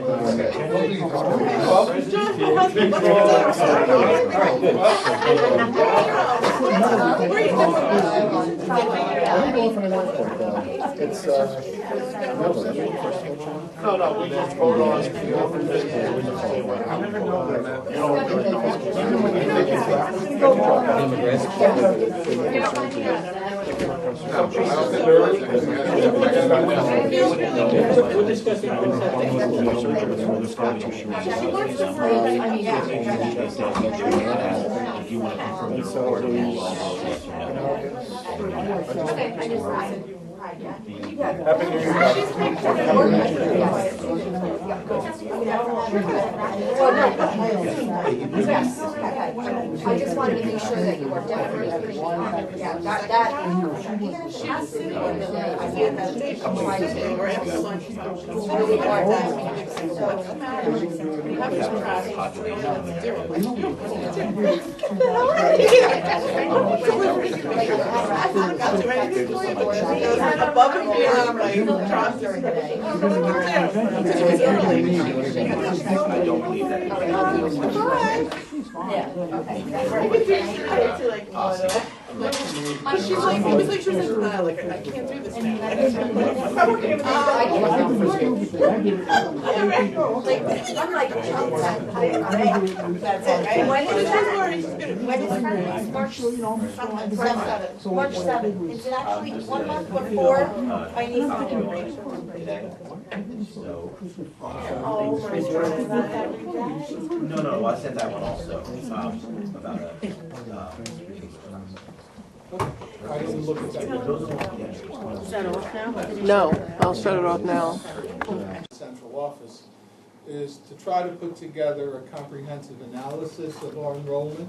It's, No, we just vote on it. We're discussing Happy New Year. I just wanted to make sure that you were definitely, yeah, Above and beyond, like, trust her today. I don't believe that. She's like, it was like she was in denial, like, I can't do this now. I'm like, that's it, right? When is it? March 7th. March 7th. Is it actually 1 month before I need So, Oh, my God. no, I sent that one also, about I didn't look at that. No, I'll shut it off now. Central office is to try to put together a comprehensive analysis of our enrollment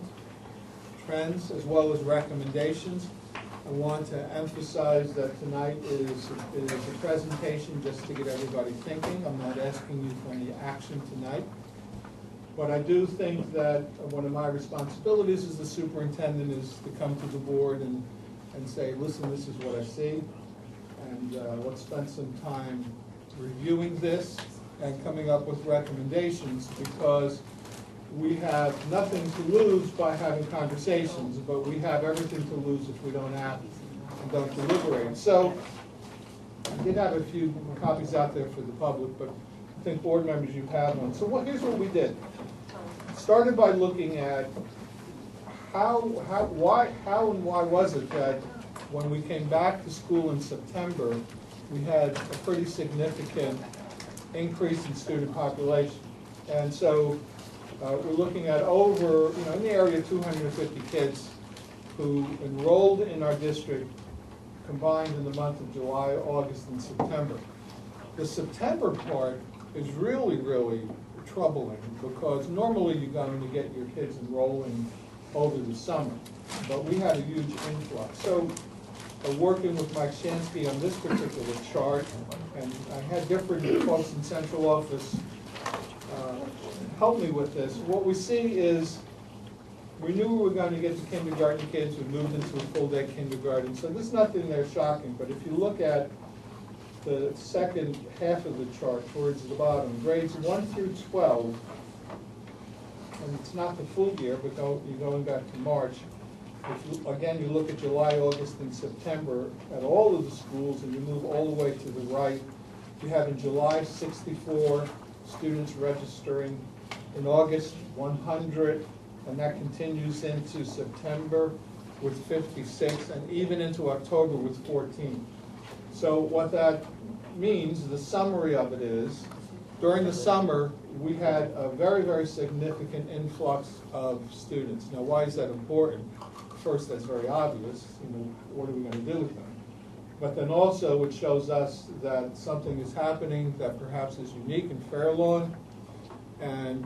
trends as well as recommendations. I want to emphasize that tonight is a presentation just to get everybody thinking. I'm not asking you for any action tonight. But I do think that one of my responsibilities as the superintendent is to come to the board and say, listen, this is what I see. And let's spend some time reviewing this and coming up with recommendations, because we have nothing to lose by having conversations, but we have everything to lose if we don't act and don't deliberate. So I did have a few copies out there for the public, but I think board members, you have one. So here's what we did. Started by looking at how and why was it that when we came back to school in September, we had a pretty significant increase in student population. And so we're looking at over, in the area of 250 kids who enrolled in our district combined in the month of July, August, and September. The September part is really, really troubling, because normally you're going to get your kids enrolling over the summer, but we had a huge influx. So working with Mike Shansky on this particular chart, and I had different folks in central office help me with this. What we see is, we knew we were going to get the kindergarten kids, we moved into a full-day kindergarten, so there's nothing there shocking. But if you look at the second half of the chart towards the bottom, grades 1 through 12, and it's not the full year, but you're going back to March. If you, again, you look at July, August, and September at all of the schools, and you move all the way to the right, you have in July 64 students registering, in August 100, and that continues into September with 56, and even into October with 14. So what that means, the summary of it is, during the summer, we had a very, very significant influx of students. Now, why is that important? First, that's very obvious. What are we going to do with them? But then also, it shows us that something is happening that perhaps is unique in Fair Lawn, and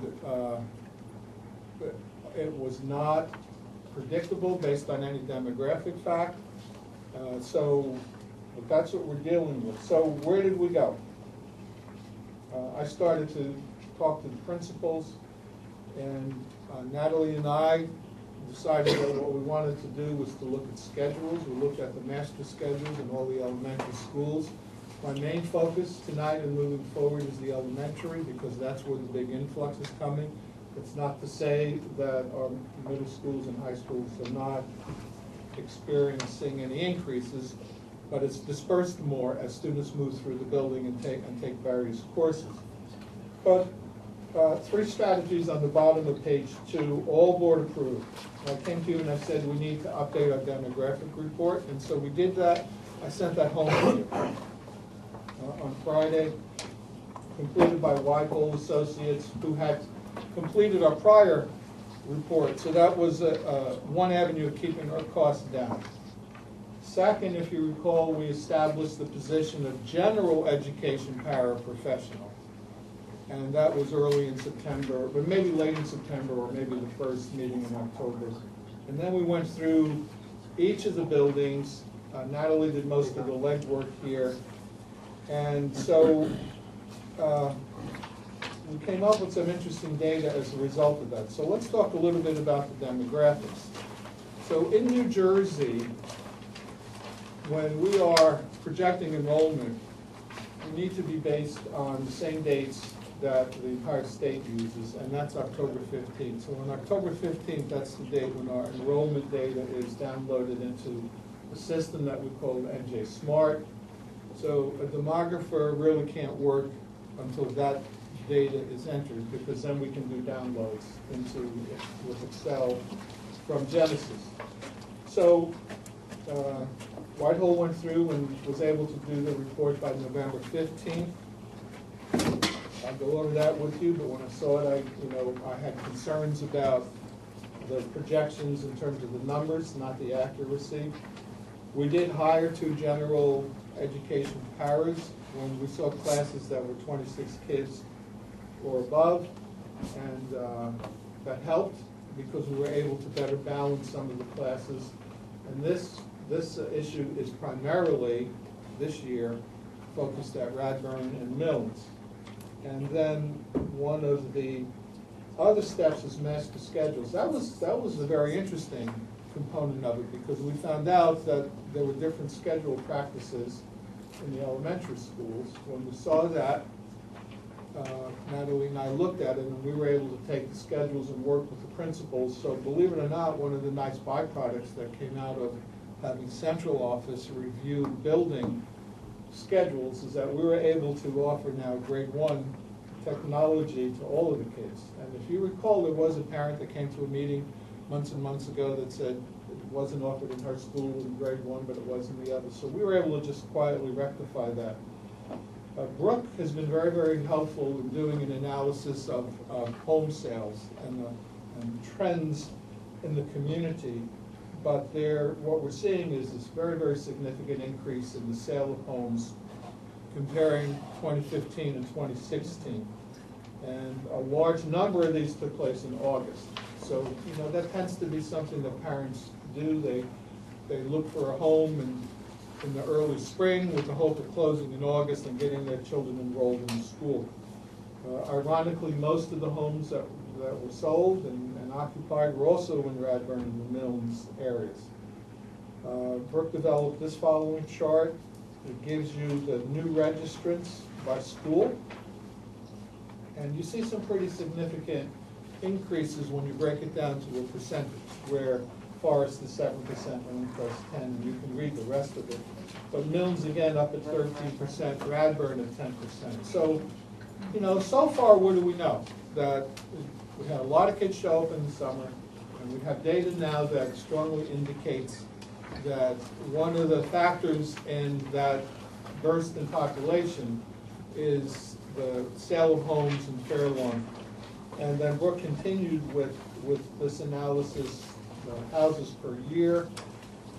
it was not predictable based on any demographic fact. But that's what we're dealing with. So where did we go? I started to talk to the principals, and Natalie and I decided that what we wanted to do was to look at schedules. We looked at the master schedules in all the elementary schools. My main focus tonight and moving forward is the elementary, because that's where the big influx is coming. It's not to say that our middle schools and high schools are not experiencing any increases, but it's dispersed more as students move through the building and take various courses. But 3 strategies on the bottom of page 2, all board approved. I came to you and I said we need to update our demographic report, and so we did that. I sent that home to you on Friday, completed by Weigel Associates, who had completed our prior report. So that was one avenue of keeping our costs down. Second, if you recall, we established the position of general education paraprofessional. And that was early in September, but maybe late in September, or maybe the first meeting in October. And then we went through each of the buildings. Natalie did most of the legwork here. And so we came up with some interesting data as a result of that. So let's talk a little bit about the demographics. So in New Jersey, when we are projecting enrollment, we need to be based on the same dates that the entire state uses, and that's October 15th. So on October 15th, that's the date when our enrollment data is downloaded into a system that we call NJ Smart. So a demographer really can't work until that data is entered, because then we can do downloads into with Excel from Genesis. So Whitehall went through and was able to do the report by November 15th. I'll go over that with you, but when I saw it, I had concerns about the projections in terms of the numbers, not the accuracy. We did hire 2 general education paras when we saw classes that were 26 kids or above, and that helped because we were able to better balance some of the classes. And this issue is primarily, this year, focused at Radburn and Milnes. And then one of the other steps is master schedules. That was a very interesting component of it, because we found out that there were different schedule practices in the elementary schools. When we saw that, Natalie and I looked at it, and we were able to take the schedules and work with the principals. So believe it or not, one of the nice byproducts that came out of having central office review building schedules is that we were able to offer now grade 1 technology to all of the kids. And if you recall, there was a parent that came to a meeting months and months ago that said it wasn't offered in her school in grade 1, but it was in the other. So we were able to just quietly rectify that. Brooke has been very, very helpful in doing an analysis of home sales and trends in the community. But what we're seeing is this very, very significant increase in the sale of homes comparing 2015 and 2016. And a large number of these took place in August. So, that tends to be something that parents do. They look for a home in the early spring with the hope of closing in August and getting their children enrolled in school. Ironically, most of the homes that were sold and occupied were also in Radburn and the Milnes areas. Brooke developed this following chart. It gives you the new registrants by school. And you see some pretty significant increases when you break it down to a percentage, where Forest is 7%, Wilmington 10%, and you can read the rest of it. But Milnes, again, up at 13%, Radburn at 10%. So, so far, what do we know? That we had a lot of kids show up in the summer, and we have data now that strongly indicates that one of the factors in that burst in population is the sale of homes in Fairlawn. And then Brooke continued with this analysis, houses per year.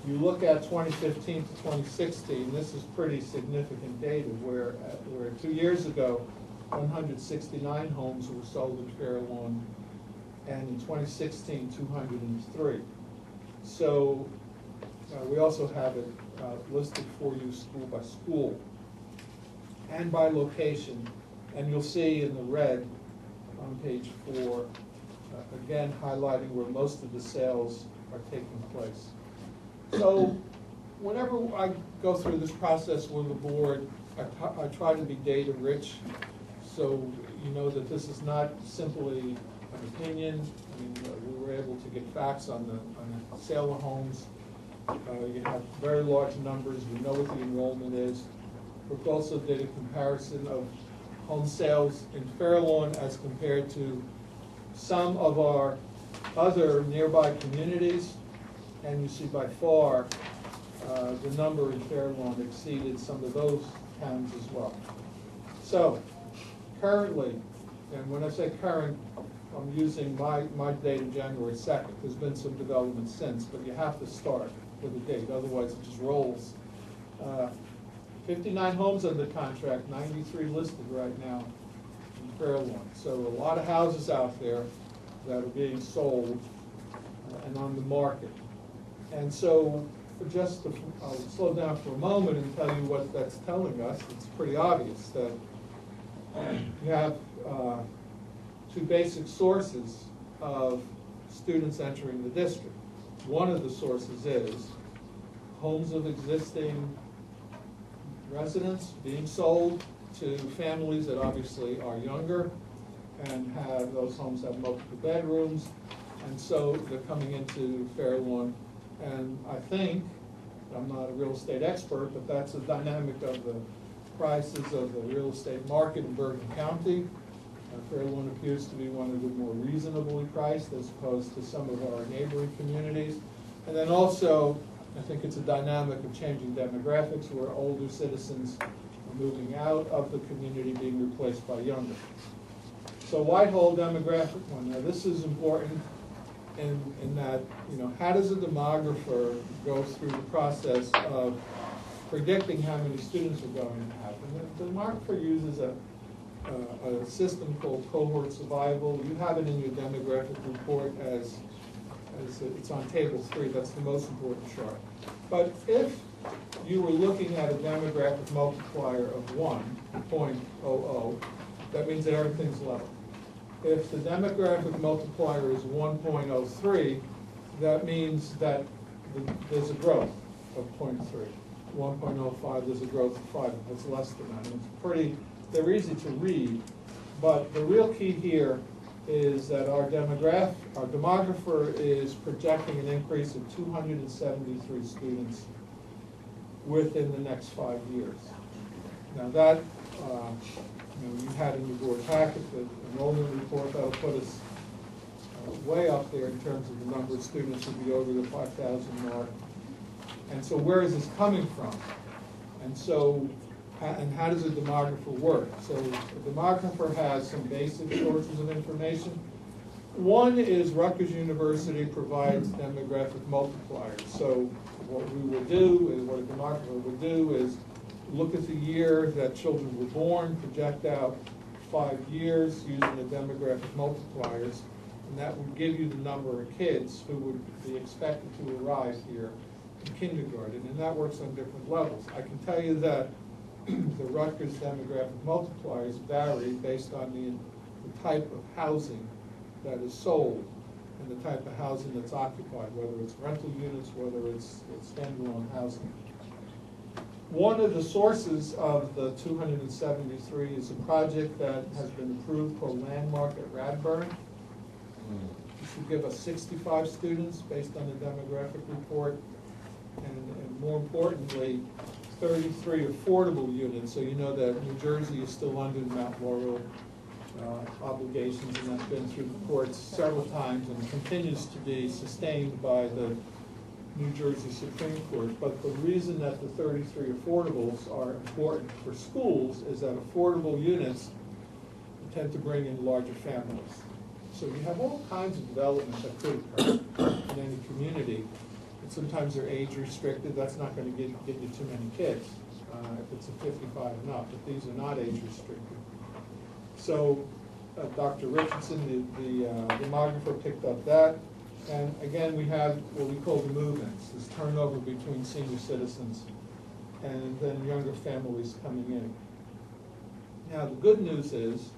You look at 2015 to 2016, this is pretty significant data, where 2 years ago, 169 homes were sold in Fairlawn, and in 2016, 203. So we also have it listed for you school by school and by location. And you'll see in the red on page 4, again highlighting where most of the sales are taking place. So whenever I go through this process with the board, I try to be data rich, so you know that this is not simply an opinion. I mean, we were able to get facts on the sale of homes. You have very large numbers. We know what the enrollment is. We also did a comparison of home sales in Fairlawn as compared to some of our other nearby communities, and you see by far the number in Fairlawn exceeded some of those towns as well. So currently, and when I say current, I'm using my data January 2nd. There's been some development since, but you have to start. with a date, otherwise it just rolls. 59 homes under contract, 93 listed right now in Fairlawn. So a lot of houses out there that are being sold and on the market. And so, I'll slow down for a moment and tell you what that's telling us. It's pretty obvious that you have two basic sources of students entering the district. One of the sources is homes of existing residents being sold to families that obviously are younger and those homes have multiple bedrooms, and so they're coming into Fairlawn. And I think, I'm not a real estate expert, but that's the dynamic of the prices of the real estate market in Bergen County. Fairlawn appears to be one of the more reasonably priced as opposed to some of our neighboring communities. And then also, I think it's a dynamic of changing demographics where older citizens are moving out of the community, being replaced by younger. So Whitehall demographic one. Now this is important in that, how does a demographer go through the process of predicting how many students are going to have? And the demographer uses a system called cohort survival. You have it in your demographic report as it's on table 3. That's the most important chart. But if you were looking at a demographic multiplier of 1.00, that means that everything's level. If the demographic multiplier is 1.03, that means that there's a growth of 0.3. 1.05, there's a growth of 5. That's less than that. And they're easy to read, but the real key here is that our demographer is projecting an increase of 273 students within the next 5 years. Now that, you had in your board packet the enrollment report. That'll put us way up there in terms of the number of students who'll be over the 5,000 mark. And so where is this coming from? And so, and how does a demographer work? So a demographer has some basic sources of information. One is Rutgers University provides demographic multipliers. So what we will do is, what a demographer will do is look at the year that children were born, project out 5 years using the demographic multipliers, and that would give you the number of kids who would be expected to arrive here in kindergarten, and that works on different levels. I can tell you that the Rutgers demographic multipliers vary based on the type of housing that is sold and the type of housing that's occupied, whether it's rental units, whether it's standalone housing. One of the sources of the 273 is a project that has been approved called Landmark at Radburn. This will give us 65 students based on the demographic report, and more importantly, 33 affordable units. So you know that New Jersey is still under the Mount Laurel obligations, and that's been through the courts several times and continues to be sustained by the New Jersey Supreme Court. But the reason that the 33 affordables are important for schools is that affordable units tend to bring in larger families. So you have all kinds of development that could occur in any community. And sometimes they're age restricted. That's not going to get you too many kids if it's a 55 and up, but these are not age restricted. So Dr. Richardson, the demographer, picked up that. And again, we have what we call the move-ins, this turnover between senior citizens and then younger families coming in. Now, the good news is,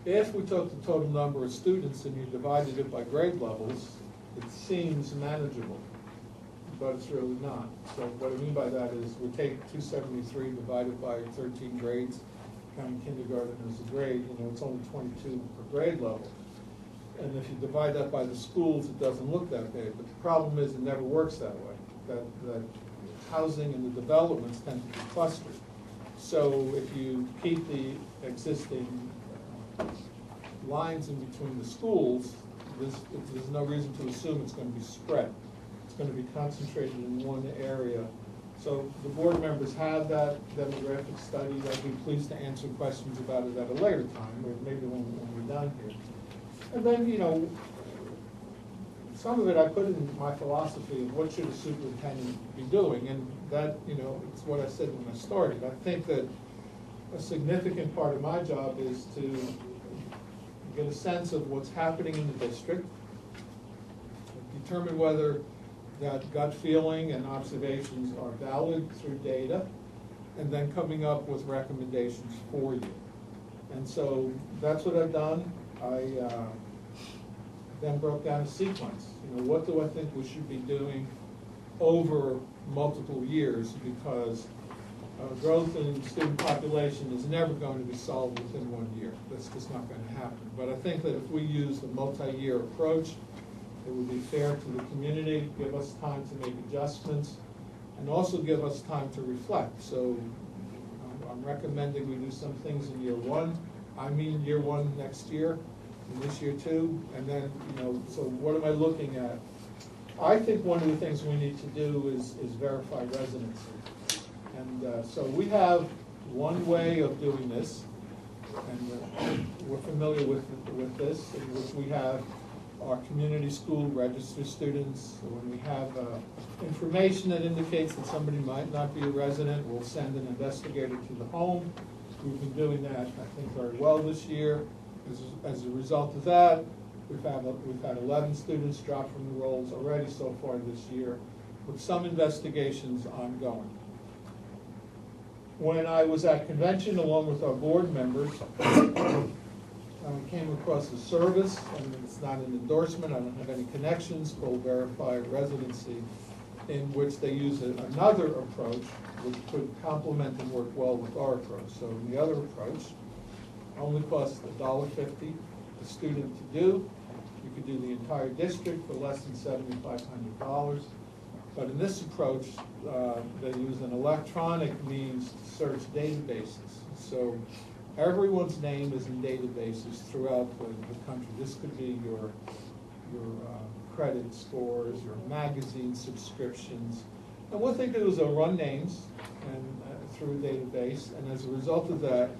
if we took the total number of students and you divided it by grade levels, it seems manageable, but it's really not. So what I mean by that is we take 273 divided by 13 grades, counting kindergarten as a grade, it's only 22 per grade level. And if you divide that by the schools, it doesn't look that big. But the problem is it never works that way. That housing and the developments tend to be clustered. So if you keep the existing lines in between the schools, there's no reason to assume it's going to be spread. It's going to be concentrated in one area. So the board members have that demographic study. I'd be pleased to answer questions about it at a later time, or maybe when we're done here. And then, some of it I put in my philosophy of what should a superintendent be doing, and that, it's what I said when I started. I think that a significant part of my job is to get a sense of what's happening in the district, determine whether that gut feeling and observations are valid through data, and then coming up with recommendations for you. And so that's what I've done. I then broke down a sequence. What do I think we should be doing over multiple years, because growth in student population is never going to be solved within 1 year. That's just not going to happen. But I think that if we use a multi-year approach, it would be fair to the community, give us time to make adjustments, and also give us time to reflect. So I'm recommending we do some things in year one. I mean year one next year, and this year too, and then, so what am I looking at? I think one of the things we need to do is verify residency. And so we have one way of doing this, and we're familiar with this, in which we have our community school registered students. So when we have information that indicates that somebody might not be a resident, we'll send an investigator to the home. We've been doing that, I think, very well this year. As a result of that, we've had 11 students drop from the rolls already so far this year, with some investigations ongoing. When I was at convention along with our board members, I came across a service, and it's not an endorsement, I don't have any connections, called Verified Residency, in which they use another approach which could complement and work well with our approach. So the other approach only costs $1.50 a student to do. You could do the entire district for less than $7,500. But in this approach, they use an electronic means to search databases. So everyone's name is in databases throughout the country. This could be your credit scores, your magazine subscriptions. And what they do is they'll run names and through a database, and as a result of that,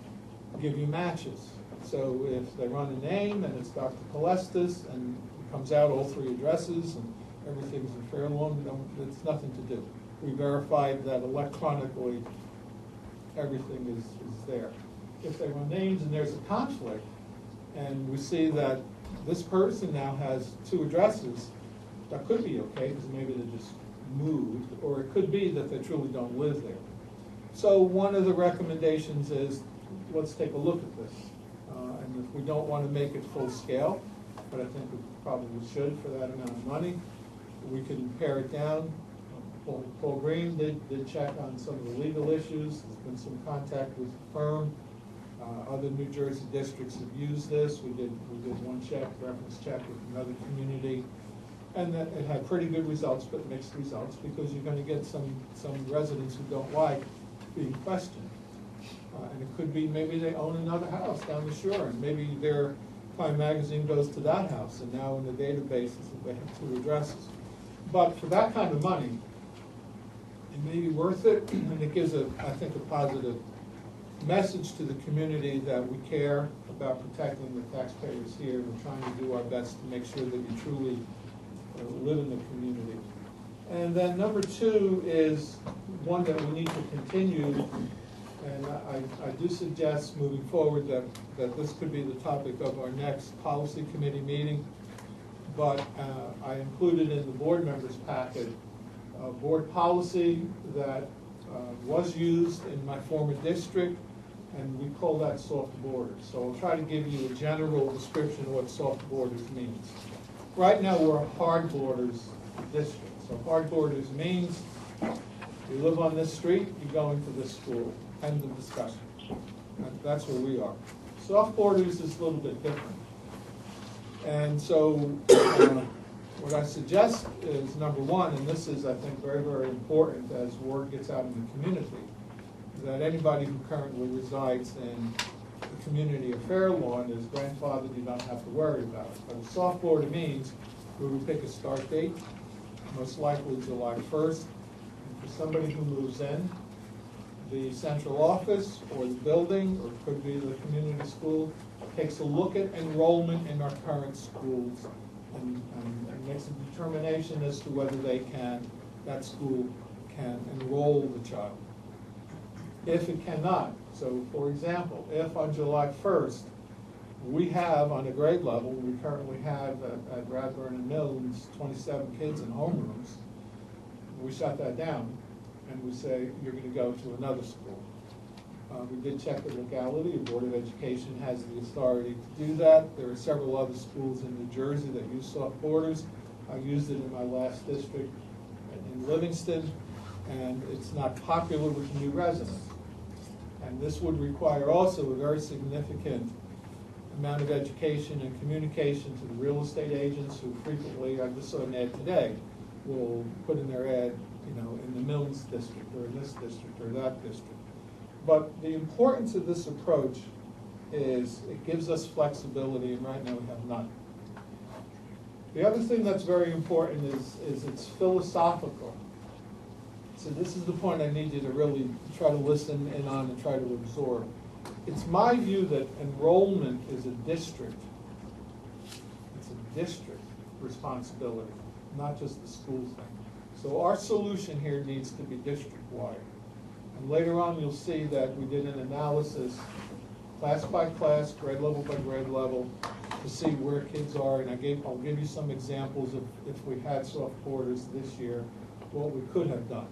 give you matches. So if they run a name and it's Dr. Colestis and it comes out all 3 addresses and everything's in Fairlawn, it's nothing to do. We verified that electronically everything is there. If they run names and there's a conflict, and we see that this person now has 2 addresses, that could be okay, because maybe they just moved, or it could be that they truly don't live there. So one of the recommendations is, let's take a look at this. And if we don't want to make it full scale, but I think we probably should for that amount of money, we can pare it down. Paul Green did check on some of the legal issues. There's been some contact with the firm. Other New Jersey districts have used this. We did one check, reference check with another community, and that it had pretty good results, but mixed results, because you're going to get some residents who don't like being questioned. And it could be maybe they own another house down the shore, and maybe their Time magazine goes to that house, and now in the database they have 2 addresses. But for that kind of money, it may be worth it, and it gives, I think, a positive message to the community that we care about protecting the taxpayers here, and we're trying to do our best to make sure that you truly live in the community. And then number 2 is one that we need to continue, and I do suggest moving forward that this could be the topic of our next policy committee meeting. But I included in the board members' packet a board policy that was used in my former district, and we call that soft borders. So I'll try to give you a general description of what soft borders means. Right now, we're a hard borders district. So hard borders means you live on this street, you go into this school. End of discussion. That's where we are. Soft borders is a little bit different. And so what I suggest is, number 1, and this is, I think, very, very important as word gets out in the community, that anybody who currently resides in the community of Fairlawn is grandfathered, you don't have to worry about it. But a soft border means we would pick a start date, most likely July 1st. And for somebody who moves in, the central office or the building, or it could be the community school, takes a look at enrollment in our current schools and makes a determination as to whether that school can enroll the child. If it cannot, so for example, if on July 1st, we have on a grade level, we currently have at Radburn and Mills, 27 kids in homerooms, we shut that down and we say, you're gonna go to another school. We did check the legality, the Board of Education has the authority to do that. There are several other schools in New Jersey that use soft borders. I used it in my last district in Livingston, and it's not popular with new residents. And this would require also a very significant amount of education and communication to the real estate agents who frequently, I just saw an ad today, will put in their ad, in the Mills district, or in this district, or that district. But the importance of this approach is it gives us flexibility, and right now we have none. The other thing that's very important is it's philosophical. So this is the point I need you to really try to listen in on and try to absorb. It's my view that enrollment is a district. It's a district responsibility, not just the school thing. So our solution here needs to be district-wide. And later on, you'll see that we did an analysis, class by class, grade level by grade level, to see where kids are. And I'll give you some examples of if we had soft borders this year, what we could have done.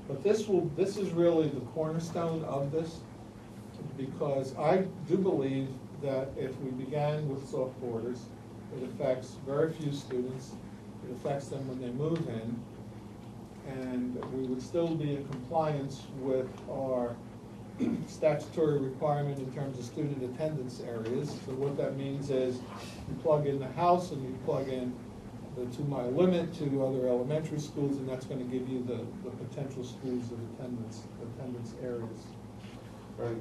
But this is really the cornerstone of this, because I do believe that if we began with soft borders, it affects very few students. It affects them when they move in. And we would still be in compliance with our statutory requirement in terms of student attendance areas. So what that means is you plug in the house and you plug in the 2-mile limit to other elementary schools, and that's going to give you the potential schools of attendance areas. Right.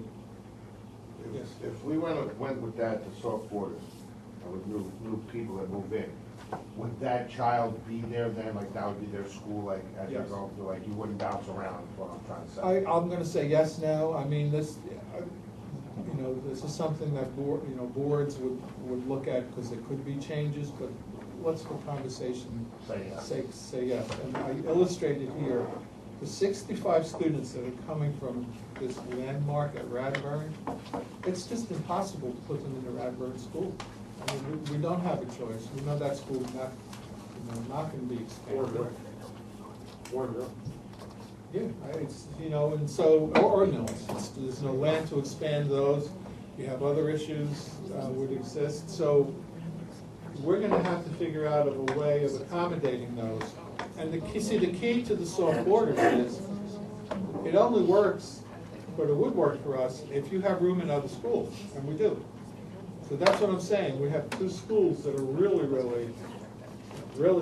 Yes. If we went with that to soft borders, and with new people that move in, would that child be there then, like that would be their school, like as they're Yes. going through, like you wouldn't bounce around, is what I'm trying to say. I'm going to say yes now. I mean, this, this is something that boards would look at because there could be changes, but let's for conversation sake say yes. And I illustrated here the 65 students that are coming from this landmark at Radburn. It's just impossible to put them in the Radburn school. I mean, we don't have a choice. We know that school is not going to be expanded. Yeah, it's, and so, or Mills, there's no land to expand those. You have other issues would exist. So we're going to have to figure out a way of accommodating those. And the key to the soft borders is it only works, but it would work for us if you have room in other schools, and we do. So that's what I'm saying. We have 2 schools that are really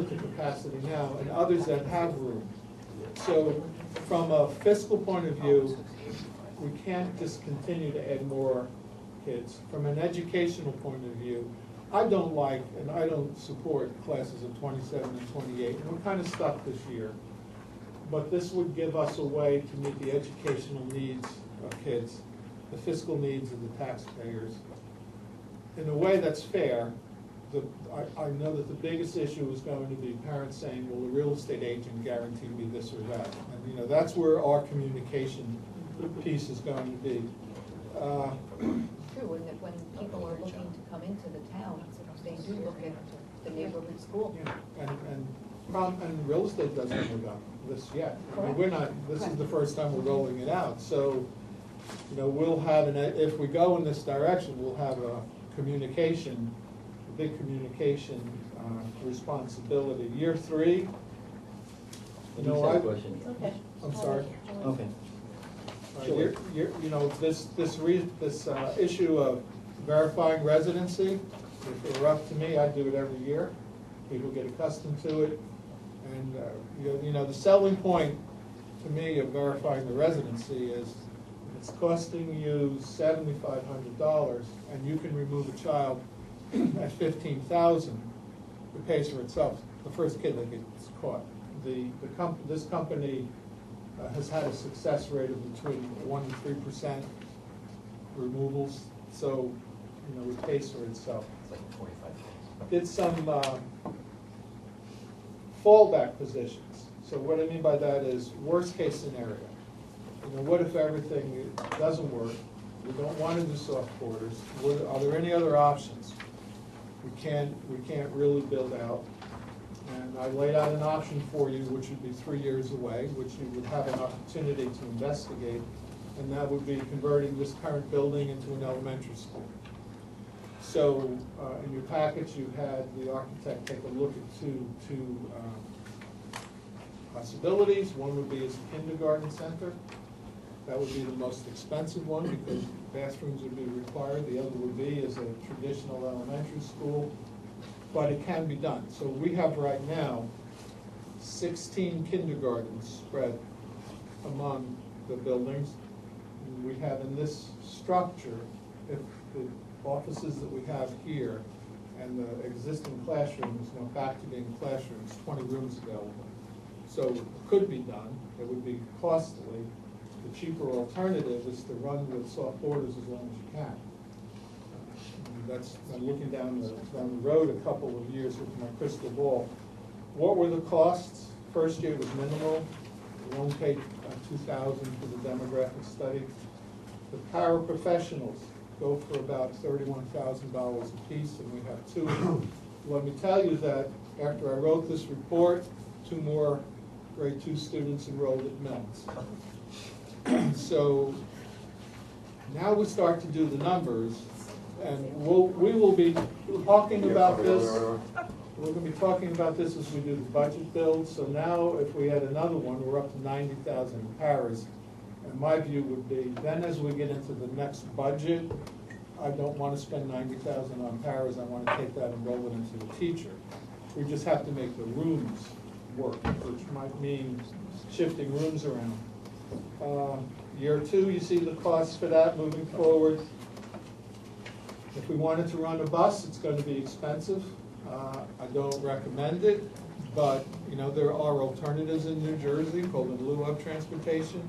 to capacity now, and others that have room. So from a fiscal point of view, we can't just continue to add more kids. From an educational point of view, I don't like and I don't support classes of 27 and 28. And we're kind of stuck this year. But this would give us a way to meet the educational needs of kids, the fiscal needs of the taxpayers, in a way that's fair. I know that the biggest issue is going to be parents saying, well, the real estate agent guaranteed me this or that. And that's where our communication piece is going to be. True, and that when people are looking to come into the town, they do look at the neighborhood school. Yeah. And real estate doesn't know about this yet. I mean, we're not, this is the first time we're rolling it out. So, we'll have, if we go in this direction, we'll have a big communication responsibility. Year 3, question. Okay. I'm sorry. Okay. This issue of verifying residency, if it were up to me, I'd do it every year. People get accustomed to it. And, the selling point to me of verifying the residency is it's costing you $7,500 and you can remove a child at $15,000. It pays for itself. The first kid that gets caught. This company has had a success rate of between 1% and 3% removals. So, it pays for itself. It's like 45 days. did some fallback positions. So what I mean by that is worst case scenario. You know, what if everything doesn't work? We don't want to do soft quarters. Are there any other options? We can't really build out. And I laid out an option for you, which would be 3 years away, which you would have an opportunity to investigate, and that would be converting this current building into an elementary school. So in your package, you had the architect take a look at two possibilities. One would be as a kindergarten center. That would be the most expensive one because bathrooms would be required. The other would be as a traditional elementary school, but it can be done. So we have right now 16 kindergartens spread among the buildings. And we have in this structure, if the offices that we have here and the existing classrooms went back to being classrooms, 20 rooms available. So it could be done. It would be costly. The cheaper alternative is to run with soft borders as long as you can. I'm looking down the road a couple of years with my crystal ball. What were the costs? First year was minimal. We only paid $2,000 for the demographic study. The paraprofessionals go for about $31,000 a piece, and we have two of them. Let me tell you that after I wrote this report, 2 more grade 2 students enrolled at Mills. So now we start to do the numbers, and we will be talking about this. We're going to be talking about this as we do the budget build. So now if we had another one, we're up to 90,000 in paras. And my view would be, then as we get into the next budget, I don't want to spend 90,000 on paras. I want to take that and roll it into a teacher. We just have to make the rooms work, which might mean shifting rooms around. Year 2, you see the costs for that moving forward. If we wanted to run a bus, it's going to be expensive. I don't recommend it, but you know there are alternatives in New Jersey called in lieu of transportation,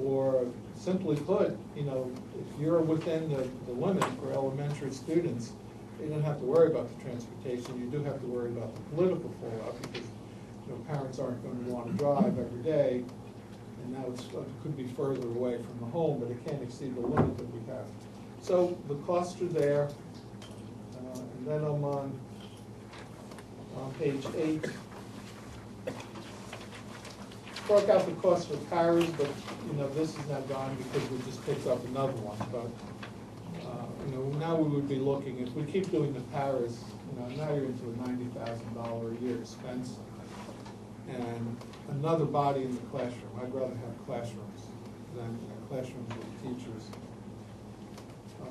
or simply put, you know, if you're within the limit for elementary students, you don't have to worry about the transportation. You do have to worry about the political fallout because you know parents aren't going to want to drive every day, and now it could be further away from the home, but it can't exceed the limit that we have. So the costs are there, and then I'm on page 8. Broke out the cost for paras, but you know this is not gone because we just picked up another one. But you know now we would be looking if we keep doing the paras. You know now you're into a $90,000 a year expense, and another body in the classroom. I'd rather have classrooms than classrooms with teachers.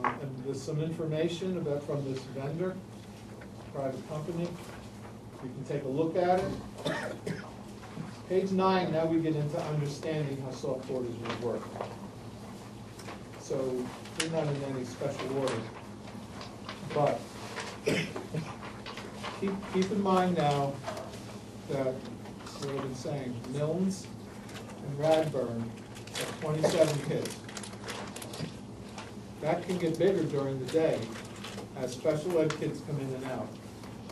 And there's some information about from this vendor, private company. You can take a look at it. Page 9, now we get into understanding how soft borders will work. So we're not in any special order. But keep in mind now that what I've been saying, Milnes and Radburn have 27 kids. That can get bigger during the day as special ed kids come in and out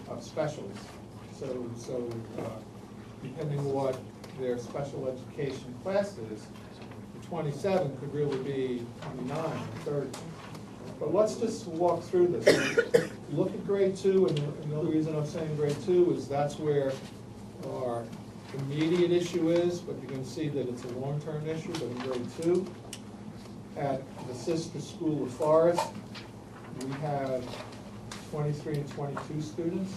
of specialists. So depending on what their special education class is, the 27 could really be 29 or 30. But let's just walk through this. Look at grade 2, and the only reason I'm saying grade 2 is that's where our immediate issue is, but you can see that it's a long-term issue, but in grade 2, at the sister school of Forest, we have 23 and 22 students.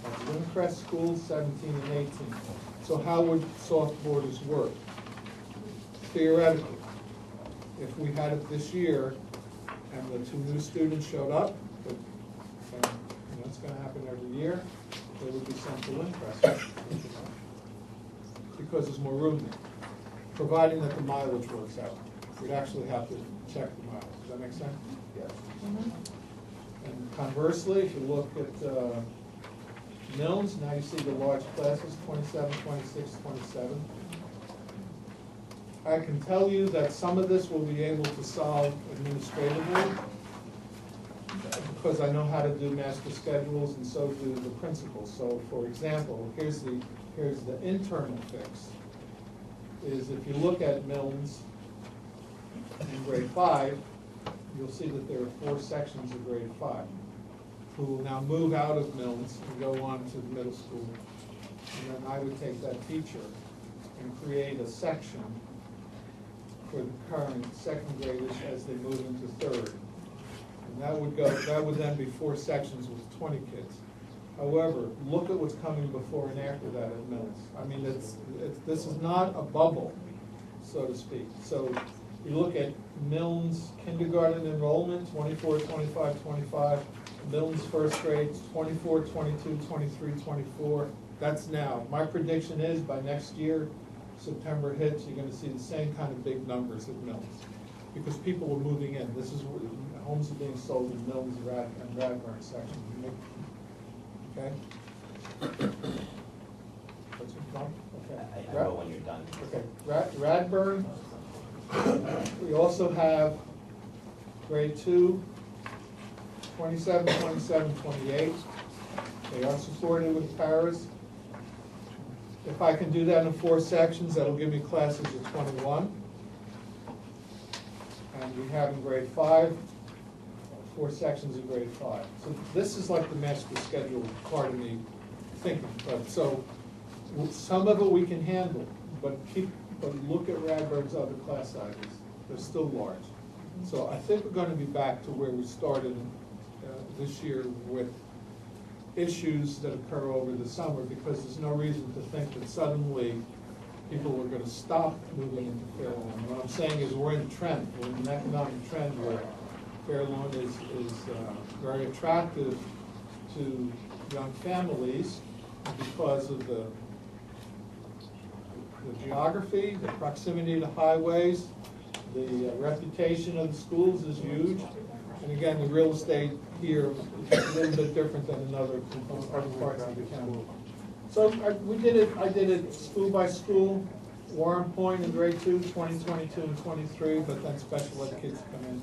At Windcrest School, 17 and 18. So how would soft borders work? Theoretically, if we had it this year and the 2 new students showed up, but you know, it's going to happen every year, they would be sent to Windcrest because there's more room there, providing that the mileage works out. We'd actually have to check the mileage. Does that make sense? Yes. And conversely, if you look at Milnes, now you see the large classes, 27, 26, 27. I can tell you that some of this we'll be able to solve administratively. because I know how to do master schedules and so do the principals. So for example, here's the internal fix, is if you look at Milnes in grade 5, you'll see that there are 4 sections of grade 5 who will now move out of Milnes and go on to the middle school. And then I would take that teacher and create a section for the current second graders as they move into third. And that would then be 4 sections with 20 kids. However, look at what's coming before and after that at Milnes. I mean, this is not a bubble, so to speak. So you look at Milnes kindergarten enrollment, 24, 25, 25. Milnes first grade, 24, 22, 23, 24. That's now. My prediction is by next year, September hits, you're gonna see the same kind of big numbers at Milnes. Because people are moving in. This is where homes are being sold in Milnes and Radburn section. Okay? What's your problem? Okay. I know when you're done. Okay, Radburn, we also have grade 2, 27, 27, 28. They are supported with paras. If I can do that in 4 sections, that'll give me classes of 21. And we have in grade 5, 4 sections of grade 5. So this is like the master schedule part of me thinking. But so some of it we can handle, but look at Radburn's other class sizes. They're still large. So I think we're going to be back to where we started this year with issues that occur over the summer, because there's no reason to think that suddenly people are going to stop moving into Fairlawn. What I'm saying is we're in a trend. We're in an economic trend where Fairlawn is very attractive to young families because of the geography, the proximity to highways, the reputation of the schools is huge. And again, the real estate here is a little bit different than in other parts of the county. So I did it school by school. Warren Point in grade 2, 20, 22, and 23, but then special ed kids come in.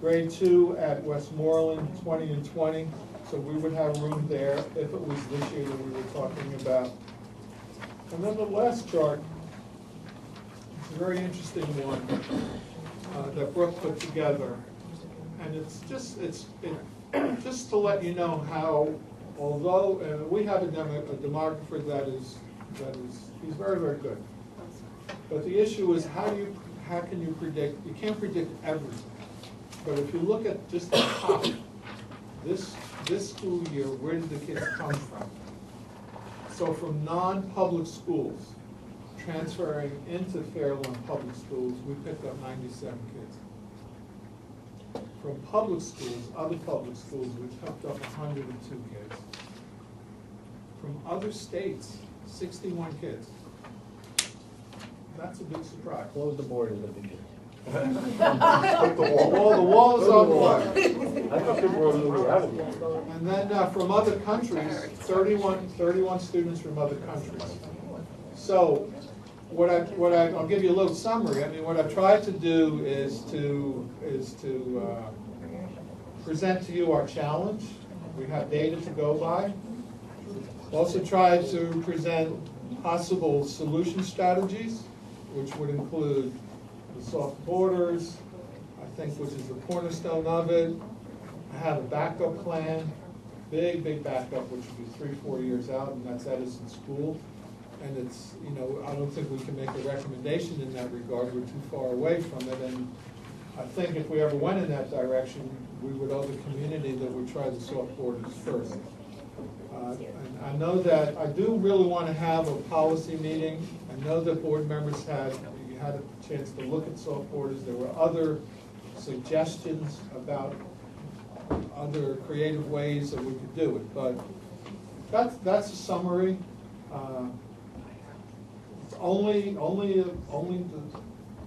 Grade 2 at Westmoreland, 20 and 20. So we would have room there if it was this year that we were talking about. And then the last chart, it's a very interesting one that Brooke put together. And it's just to let you know how, although we have a demographer that is he's very, very good. But the issue is how can you predict? You can't predict everything. But if you look at just the top, this school year, where did the kids come from? So from non-public schools transferring into Fairlawn public schools, we picked up 97 kids. From public schools, other public schools, we picked up 102 kids. From other states, 61 kids. That's a big surprise. Close the border a bit. Put the wall. The wall is on board. I thought people were moving out of here. And then from other countries, 31 students from other countries. So I'll give you a little summary. I mean, what I've tried to do is to present to you our challenge. We have data to go by. Also tried to present possible solution strategies, which would include the soft borders, I think, which is the cornerstone of it. I have a backup plan, big backup, which would be 3-4 years out, and that's Edison School. And it's, I don't think we can make a recommendation in that regard. We're too far away from it. And I think if we ever went in that direction, we would owe the community that we try the soft borders first. And I know that I do really want to have a policy meeting. I know that board members had a chance to look at soft borders. There were other suggestions about other creative ways that we could do it. But that's a summary. It's only the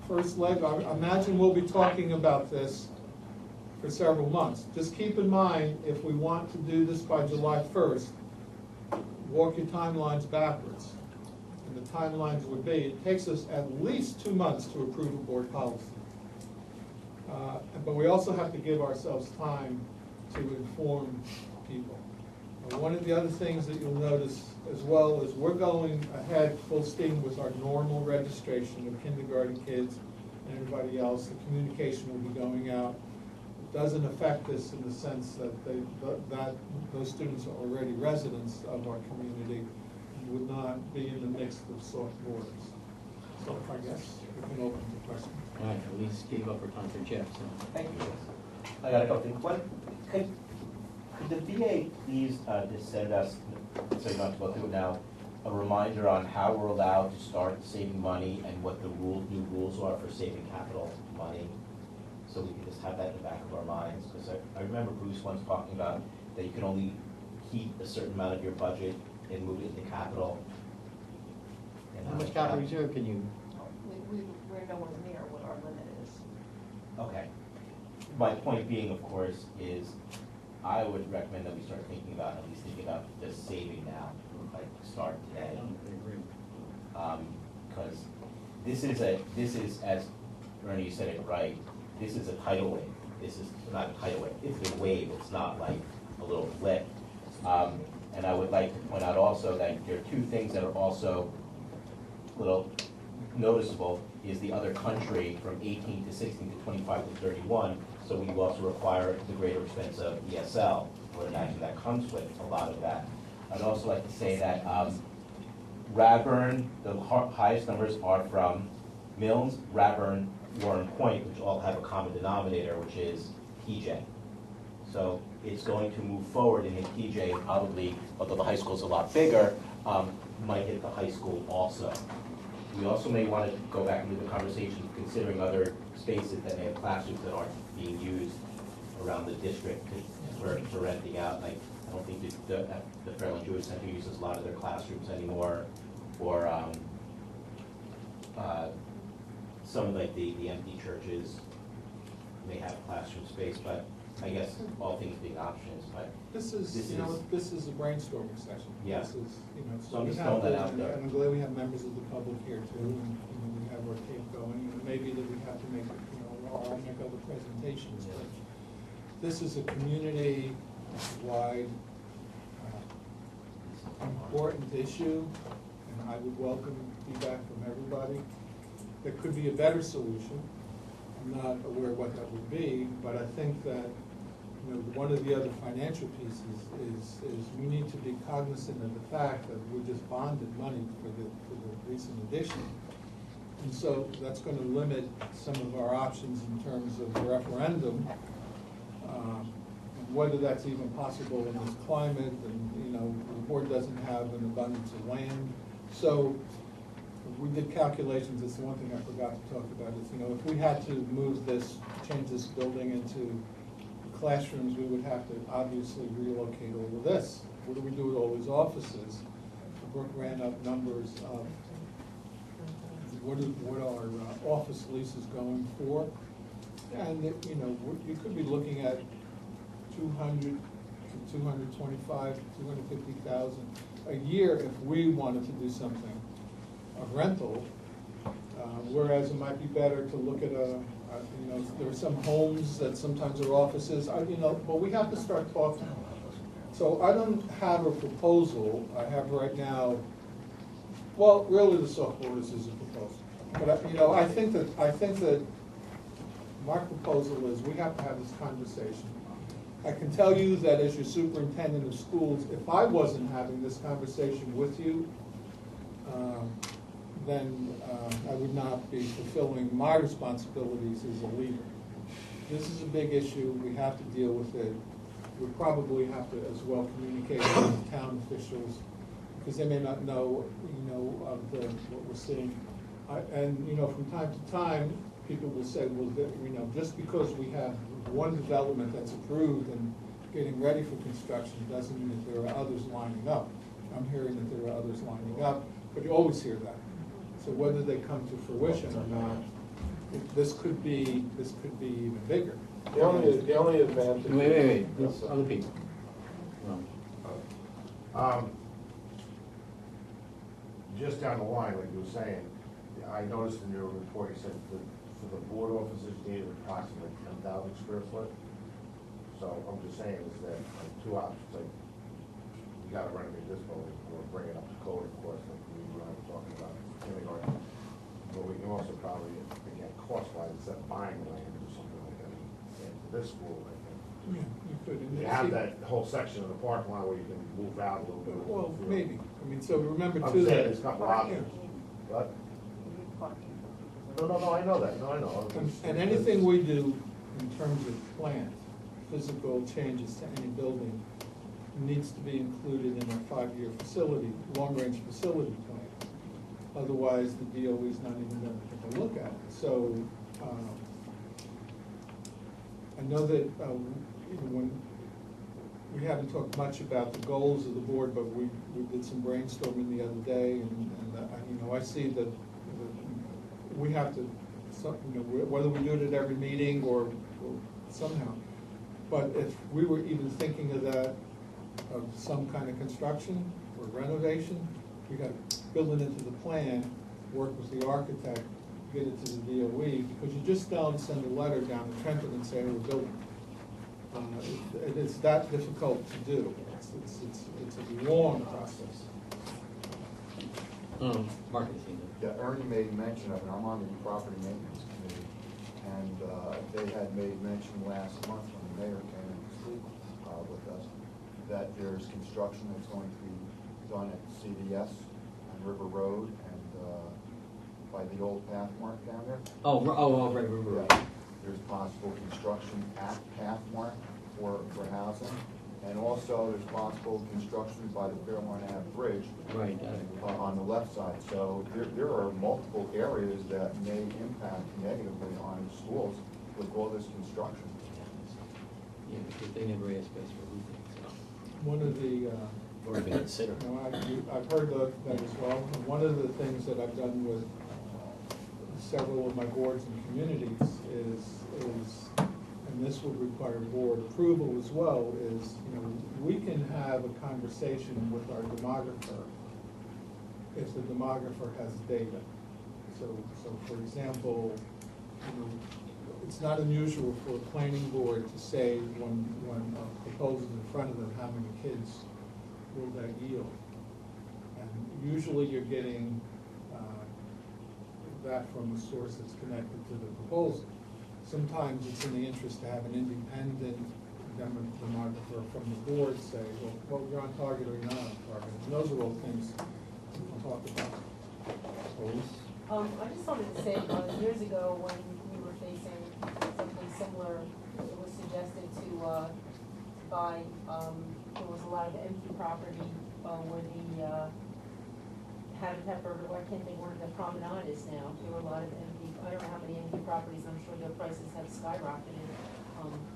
first leg. I imagine we'll be talking about this for several months. Just keep in mind, if we want to do this by July 1st, walk your timelines backwards. And the timelines would be, it takes us at least 2 months to approve a board policy. But we also have to give ourselves time to inform people. One of the other things that you'll notice as well is we're going ahead full steam with our normal registration of kindergarten kids and everybody else. The communication will be going out. It doesn't affect us in the sense that those students are already residents of our community and would not be in the mix of soft borders. So I guess we can open to questions. All right, Elise gave up her time for Jeff, so. Thank you. I got a couple things. One, could the VA please just send us, so you don't have to go through it now, a reminder on how we're allowed to start saving money and what the new rules are for saving capital money? So we can just have that in the back of our minds, because I remember Bruce once talking about that you can only keep a certain amount of your budget and move it into capital. And How much capital reserve can you? We're nowhere near what our limit is. Okay. My point being, of course, is I would recommend that we start thinking about, at least thinking about just saving now, like start today. Because this is, as Ernie, you said it right, this is a tidal wave. This is not a tidal wave, it's a wave, it's not like a little flip. And I would like to point out also that there are two things that are also a little noticeable, is the other country from 18 to 16 to 25 to 31. So we also require the greater expense of ESL, or imagine that comes with a lot of that. I'd also like to say that Radburn, the highest numbers are from Mills, Radburn, Warren Point, which all have a common denominator, which is TJ. So it's going to move forward, and TJ probably, although the high school is a lot bigger, might hit the high school also. We also may want to go back into the conversation considering other spaces that may have classrooms that aren't being used around the district for renting out. Like, I don't think the Fairlawn Jewish Center uses a lot of their classrooms anymore, or some of like the empty churches may have classroom space, but I guess all things being options, but This is a brainstorming session. Yeah. This is, So I'm we just have throwing that the- out there. And I'm glad we have members of the public here too, and, we have our tape going, and maybe that we have to make, or make other presentations. But this is a community-wide, important issue, and I would welcome feedback from everybody. There could be a better solution. I'm not aware what that would be, but I think that, one of the other financial pieces is we need to be cognizant of the fact that we just bonded money for the recent addition. And so that's going to limit some of our options in terms of referendum, and whether that's even possible in this climate, and, the board doesn't have an abundance of land. So we did calculations. It's the one thing I forgot to talk about is, if we had to move this, change this building into classrooms, we would have to obviously relocate all of this. What do we do with all these offices? Brooke ran up numbers of what are office leases going for, and you could be looking at 200 to 225, 250,000 a year if we wanted to do something of rental. Whereas it might be better to look at there are some homes that sometimes are offices, but we have to start talking. So I don't have a proposal. I have right now, well, really the soft borders is a proposal. But I think that my proposal is we have to have this conversation. I can tell you that as your superintendent of schools, if I wasn't having this conversation with you, then I would not be fulfilling my responsibilities as a leader. This is a big issue. We have to deal with it. We probably have to as well communicate with town officials because they may not know, of what we're seeing. From time to time, people will say, well, just because we have one development that's approved and getting ready for construction doesn't mean that there are others lining up. I'm hearing that there are others lining up, but you always hear that. So whether they come to fruition or not, this could be even bigger. The only advantage. Wait, there's other people. Just down the line, like you were saying, I noticed in your report, you said that for the board officers needed approximately 10,000 square foot. So I'm just saying is that like, two options, like, you gotta renovate this building, or bring it up to code, of course, like we were talking about kindergarten. But we can also probably, again, cost-wise, instead of buying land or something like that, and for this school, I think. Yeah, you could. And You have that whole section of the parking lot where you can move out a little bit. Well, maybe. I mean, so remember I'm too saying that. there's a couple options. What? No, I know that, no, I know. And anything we do in terms of plans, physical changes to any building, needs to be included in our 5-year facility, long-range facility plan. Otherwise, the DOE is not even going to take a look at it. So, I know that, when, we haven't talked much about the goals of the board, but we did some brainstorming the other day, and I see that we have to, whether we do it at every meeting or somehow. But if we were even thinking of that, of some kind of construction or renovation, we got to build it into the plan, work with the architect, get it to the DOE, because you just don't send a letter down to Trenton and say, we're building. It's that difficult to do. It's a long process. Marcus, Yeah, Ernie made mention of it, I'm on the property maintenance committee, and they had made mention last month when the mayor came and spoke with us, that there's construction that's going to be done at CVS on River Road and by the old Pathmark down there. Right. Yeah. There's possible construction at Pathmark for housing. And also, there's possible construction by the Fairlawn Ave Bridge. Right. On the left side. So there are multiple areas that may impact negatively on schools with all this construction. Yeah, because they never asked us for roofing, so. One of the, Or even consider. I've heard that as well. And one of the things that I've done with several of my boards and communities is, and this would require board approval as well, is, we can have a conversation with our demographer if the demographer has data. So for example, it's not unusual for a planning board to say when a proposal's in front of them, how many kids will that yield? And usually you're getting that from a source that's connected to the proposal. Sometimes it's in the interest to have an independent demographer from the board say, well, you're on target or you're not on target. And those are all things we'll talk about. I just wanted to say, years ago when we were facing something similar, it was suggested to buy, there was a lot of empty property where the Habitat for, I can't think where the promenade is now. There were a lot of empty, I don't know how many empty properties, I'm sure their prices have skyrocketed,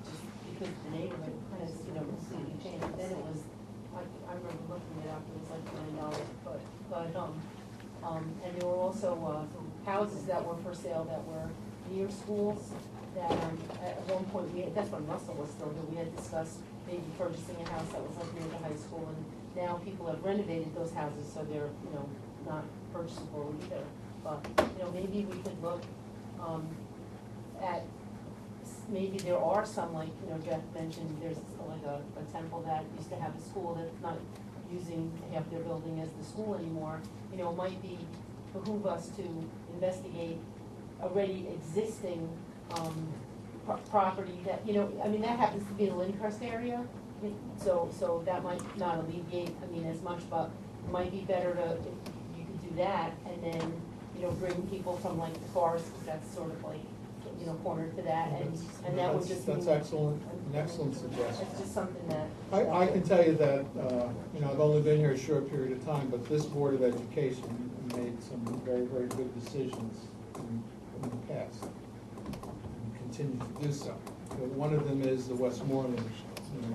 just because the neighborhood has, completely changed. Then it was, I remember looking it up, it was like $9 a foot. But, and there were also houses that were for sale that were near schools that at one point, that's when Russell was still here, we had discussed maybe purchasing a house that was like near the high school, and now people have renovated those houses, so they're, not purchasable either. But, maybe we could look at, maybe there are some, like, Jeff mentioned, there's like a temple that used to have a school that's not using half their building as the school anymore. It might behoove us to investigate already existing property that, that happens to be in the Lyndhurst area. So that might not alleviate, as much, but it might be better to, if you could do that, and then, bring people from like the forest, because that's sort of like, cornered to that, and that would just That's mean- excellent, an excellent suggestion. It's just something that. I can tell you that, I've only been here a short period of time, but this Board of Education made some very, very good decisions in the past, and continue to do so. But one of them is the Westmoreland,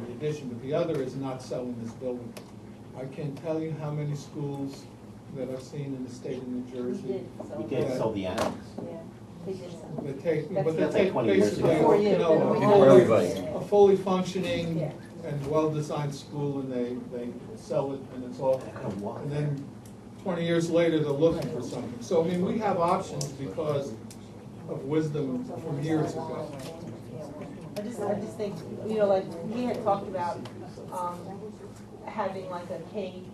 the addition, but the other is not selling this building. I can't tell you how many schools that I've seen in the state of New Jersey. We did sell the annex. Yeah, they did some. They take, but they That's like take 20 years basically, ago. For everybody. a fully functioning and well-designed school, and they sell it, and it's all, and then 20 years later, they're looking for something. So, we have options because of wisdom from years ago. I just think, you know, like, we had talked about, having like a K1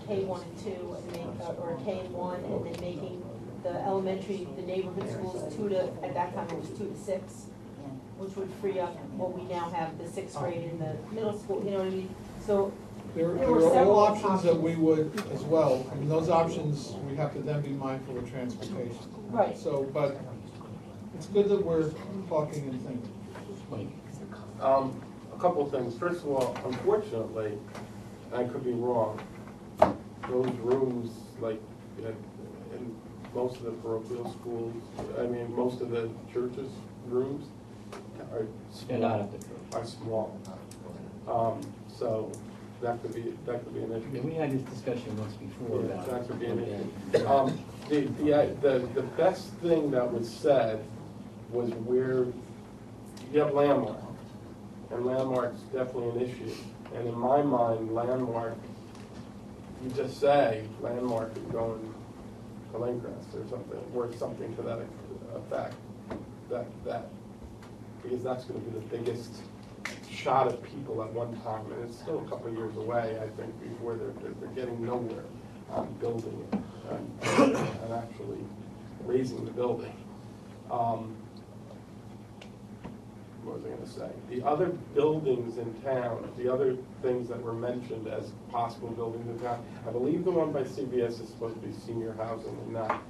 and 2, and or K and 1, and then making the elementary, the neighborhood schools at that time it was 2 to 6, which would free up what we now have, the 6th grade in the middle school, you know what I mean? So There were are several all options that we would as well, and those options, we have to then be mindful of transportation. Right. So, but it's good that we're talking and thinking. A couple of things. First of all, unfortunately, I could be wrong, those rooms, like, in most of the parochial schools, I mean, most of the churches' rooms are They're not small. up to Are small. So that could be an Yeah, issue. we had this discussion once before Yeah, about. that could be an issue. The best thing that was said was where you have landmark, and landmark's definitely an issue. And in my mind, landmark, you just say landmark is going to Lakecrest or something, or something to that effect. That because that's going to be the biggest shot at people at one time, and it's still a couple of years away, I think, before they're getting nowhere on building it and actually raising the building. What was I going to say? The other buildings in town, the other things that were mentioned as possible buildings in town, I believe the one by CVS is supposed to be senior housing and not.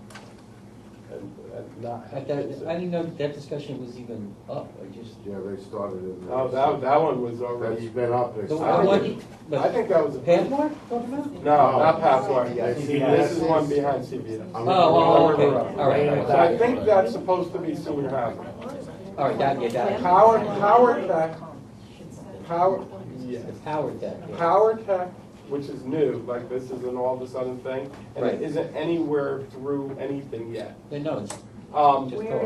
I didn't know that discussion was even up, Yeah, they started it. Oh, that one was already. That's been up. They The started one- I think that was a. Pathmark, talking about? No, not Pathmark. Yeah, This is one behind CVS. Oh, okay, all right. So I think that's supposed to be senior housing. All right, that, yeah, that. Power Tech, yes. The Power Tech, yeah. Power Tech, which is new, like this isn't all of a sudden thing, and Right. it isn't anywhere through anything yet. They know it's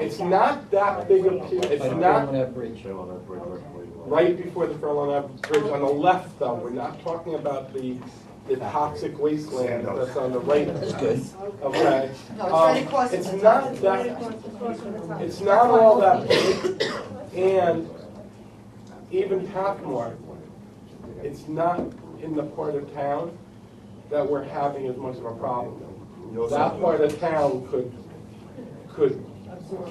It's not that big a piece, it's like not on that bridge. right before the Fairlawn Ave Bridge on the left, though. We're not talking about the toxic wasteland that's on the right. That's good. Okay? No, it's right across It's from the not top. that, it's not all that big, and even Pathmark, it's not in the part of town that we're having as much of a problem. That part of town could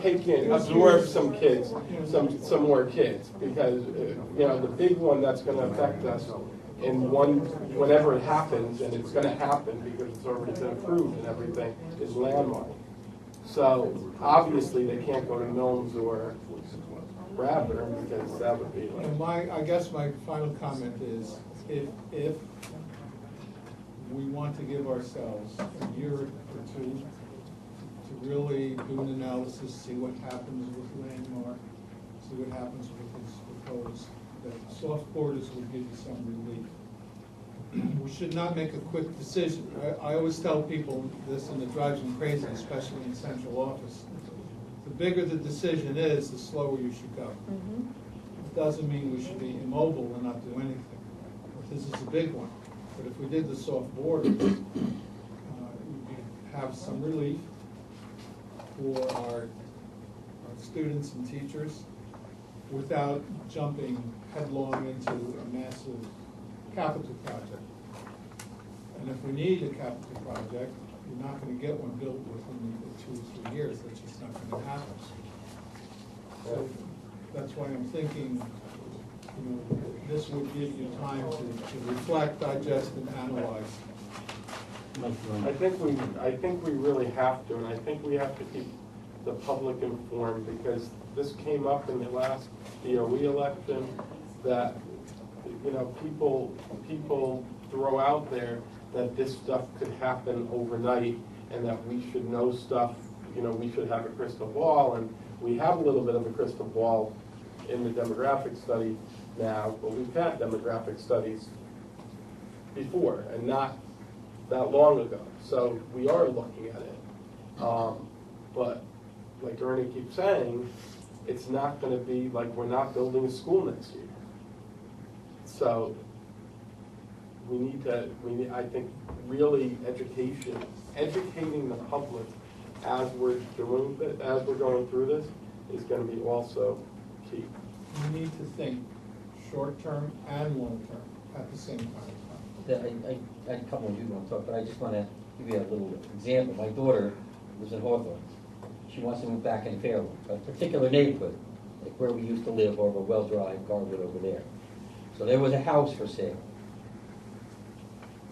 take in, absorb some kids, some more kids, because, the big one that's gonna affect us whenever it happens, and it's gonna happen because it's already been approved and everything, is Landmark. So, obviously, they can't go to Milnes or Bradburn, because that would be And I guess my final comment is, if we want to give ourselves a year or two to really do an analysis, see what happens with Landmark, see what happens with this proposed, that soft borders will give you some relief. We should not make a quick decision. I always tell people this, and it drives them crazy, especially in central office. The bigger the decision is, the slower you should go. It doesn't mean we should be immobile and not do anything. This is a big one. But if we did the soft border, you'd have some relief for our students and teachers without jumping headlong into a massive capital project. And if we need a capital project, you're not going to get one built within 2 or 3 years. That's just not going to happen. So that's why I'm thinking, this would give you time to reflect, digest, and analyze. I think we really have to, and I think we have to keep the public informed, because this came up in the last DOE election, that, people throw out there that this stuff could happen overnight, and that we should know stuff, we should have a crystal ball, and we have a little bit of a crystal ball in the demographic study now, but we've had demographic studies before, and not that long ago. So we are looking at it. But like Ernie keeps saying, it's not going to be like we're not building a school next year. So we need, I think, really educating the public as we're going through this, is gonna be also key. You need to think short-term and long-term at the same time. I had a couple of you want to talk, but I just want to give you a little example. My daughter lives in Hawthorne. She wants to move back in Fairlawn, a particular neighborhood, like where we used to live over Well Drive, Garwood over there. So there was a house for sale.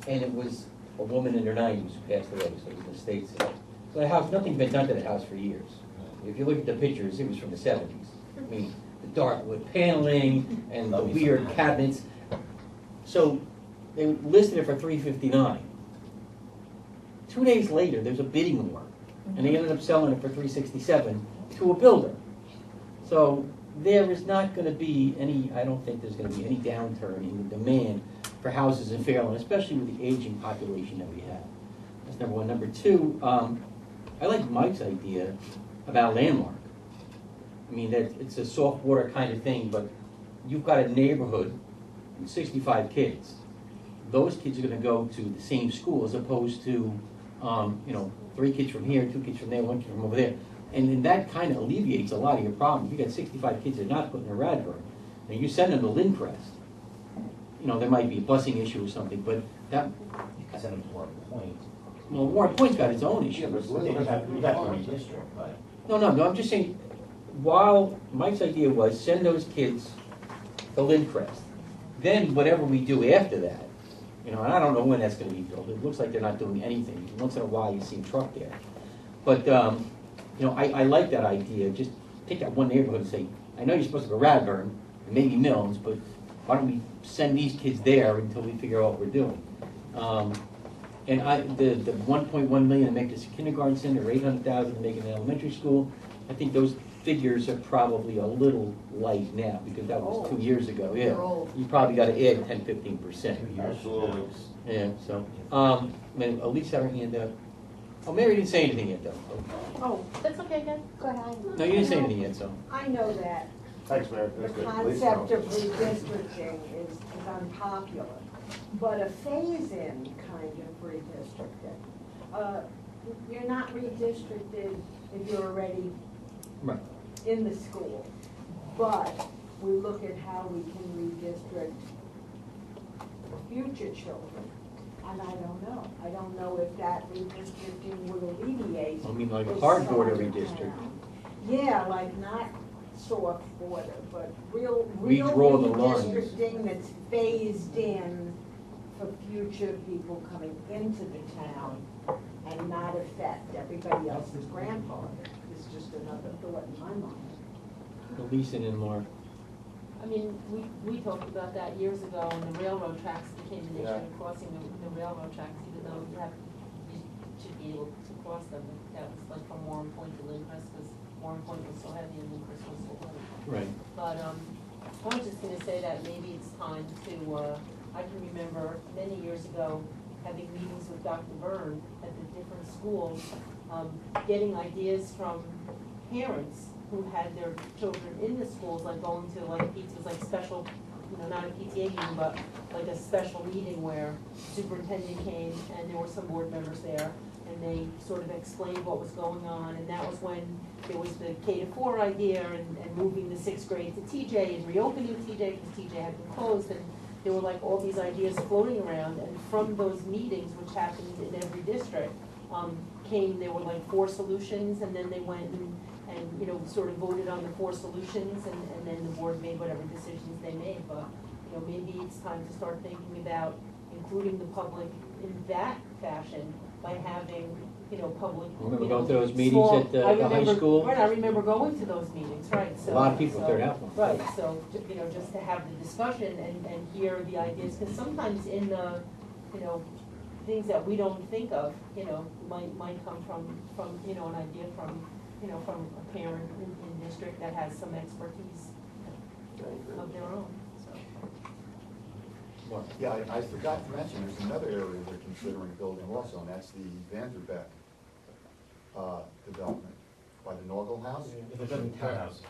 And it was a woman in her 90s who passed away, so it was an estate sale. So the house, nothing's been done to the house for years. If you look at the pictures, it was from the 70s. I mean, the dark wood paneling and the weird cabinets. So they listed it for $359. 2 days later, there's a bidding war, and they ended up selling it for $367 to a builder. So there is not going to be any, I don't think there's going to be any downturn in the demand for houses in Fairlawn, especially with the aging population that we have. That's number one. Number two, I like Mike's idea about Landmark. I mean, it's a soft water kind of thing, but you've got a neighborhood with 65 kids. Those kids are going to go to the same school as opposed to, 3 kids from here, 2 kids from there, 1 kid from over there. And then that kind of alleviates a lot of your problems. You got 65 kids that are not put in a Radburn, and you send them to Lindcrest. There might be a busing issue or something, but that. You can send them to Warren Point. Well, Warren Point's got its own issues. Yeah, but we'd have to redistrict, but. No, I'm just saying, while Mike's idea was send those kids to Lindcrest, then whatever we do after that, and I don't know when that's going to be built. It looks like they're not doing anything. Once in a while you see a truck there. But, I like that idea. Just take that one neighborhood and say, I know you're supposed to go Radburn, maybe Milnes, but why don't we send these kids there until we figure out what we're doing? And the 1.1 million to make this a kindergarten center, or 800,000 to make it an elementary school, I think those figures are probably a little light now, because that was 2 years ago, yeah. You probably got to add 10-15%. Absolutely. Yeah, so, Elise had her hand up. Oh, Mary didn't say anything yet, though. Oh, that's okay, then, go ahead. No, you didn't say anything yet, so. I know that Thanks, Mayor. the That's good. concept of redistricting is unpopular, but a phase-in kind of redistricting. You're not redistricted if you're already Right. in the school, but we look at how we can redistrict future children. And I don't know. I don't know if that redistricting would alleviate. I mean, like this hard border side of redistricting. town. Yeah, like not soft border, but real Redraw the lines. redistricting that's phased in for future people coming into the town and not affect everybody else's grandfather. It's just another thought in my mind. Elise and then Mark. I mean, we talked about that years ago when the railroad tracks became an issue, Yeah. crossing the railroad tracks, even though you should be able to cross them. That was like from Warren Point to Lindcrest, because Warren Point was so heavy and Lindcrest was so light. Right. But, I was just gonna say that maybe it's time to, I can remember many years ago having meetings with Dr. Byrne at the different schools, getting ideas from parents who had their children in the schools, like going to like PTAs, like special, not a PTA meeting, but like a special meeting where superintendent came and there were some board members there, and they sort of explained what was going on, and that was when there was the K-4 idea and moving the 6th grade to TJ and reopening TJ because TJ had been closed, and there were like all these ideas floating around, and from those meetings, which happened in every district, there were like 4 solutions, and then they went and sort of voted on the 4 solutions, and then the board made whatever decisions they made. But, maybe it's time to start thinking about including the public in that fashion by having, public. Remember going to those meetings small- at the I high remember- school? Right, I remember going to those meetings, right, so. A lot of people turned out for them. Right, so, just to have the discussion and hear the ideas, because sometimes in the, things that we don't think of, might come from, an idea from a parent in district that has some expertise of their own, so. Yeah, I forgot to mention, there's another area we're considering building also, and that's the Vanderbeck development by the Norgal House. If it's a townhouse.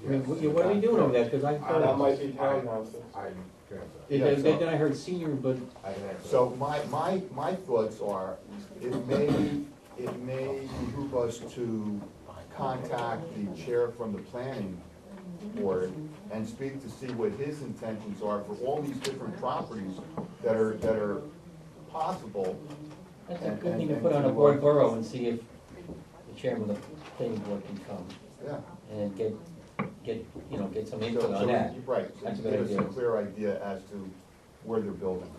What are we doing over there? Because I That heard, might be townhouses. then I heard senior, but So my thoughts are, it may behoove us to contact the chair from the planning board and speak to see what his intentions are for all these different properties that are possible. That's a good thing to put on a board borough and see if the chairman of the planning board can come Yeah. and get some So- input so on that. Right, so That's a give good us a idea. clear idea as to where they're building.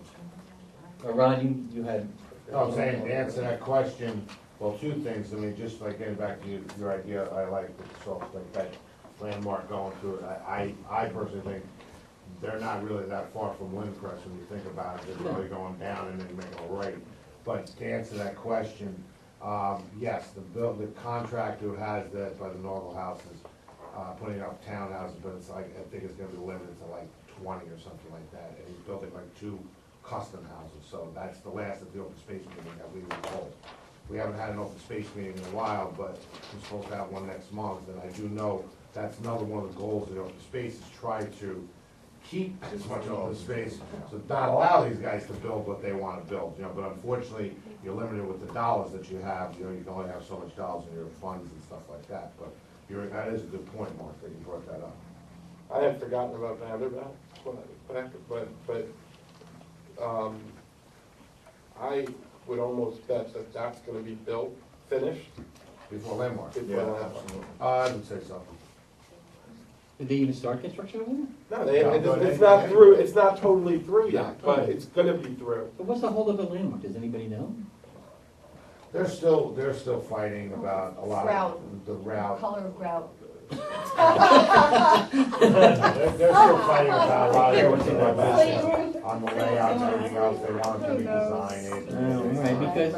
Ron, you had. No, I'm saying, to answer that question, well, two things, I mean, just like getting back to your idea, I like the soft, like that landmark going through it. I personally think they're not really that far from Lindcrest when you think about it, they're really going down and then making a right. But to answer that question, yes, the contractor who has that by the Norval houses, putting up townhouses, but it's like, I think it's gonna be limited to like 20 or something like that, and he's building like 2 custom houses, so that's the last of the open space meeting that we were told. We haven't had an open space meeting in a while, but we're supposed to have one next month, and I do know that's another one of the goals of the open space, is try to keep as much open space, so not allow these guys to build what they wanna build, but unfortunately, you're limited with the dollars that you have, you can only have so much dollars in your funds and stuff like that, but that is a good point, Mark, that you brought that up. I had forgotten about Vanderbilt, but I would almost bet that that's gonna be built, finished. Before landmark. Before Yeah, Landmark. absolutely. I would say so. Did they even start construction over there? No, it's not through, it's not totally through yet, but it's gonna be through. But what's the hold of the landmark? Does anybody know? They're still fighting about a lot Grout. of the route. Color of grout. They're still fighting about a lot of things on the layout and everything else, they want to redesign it. All right, because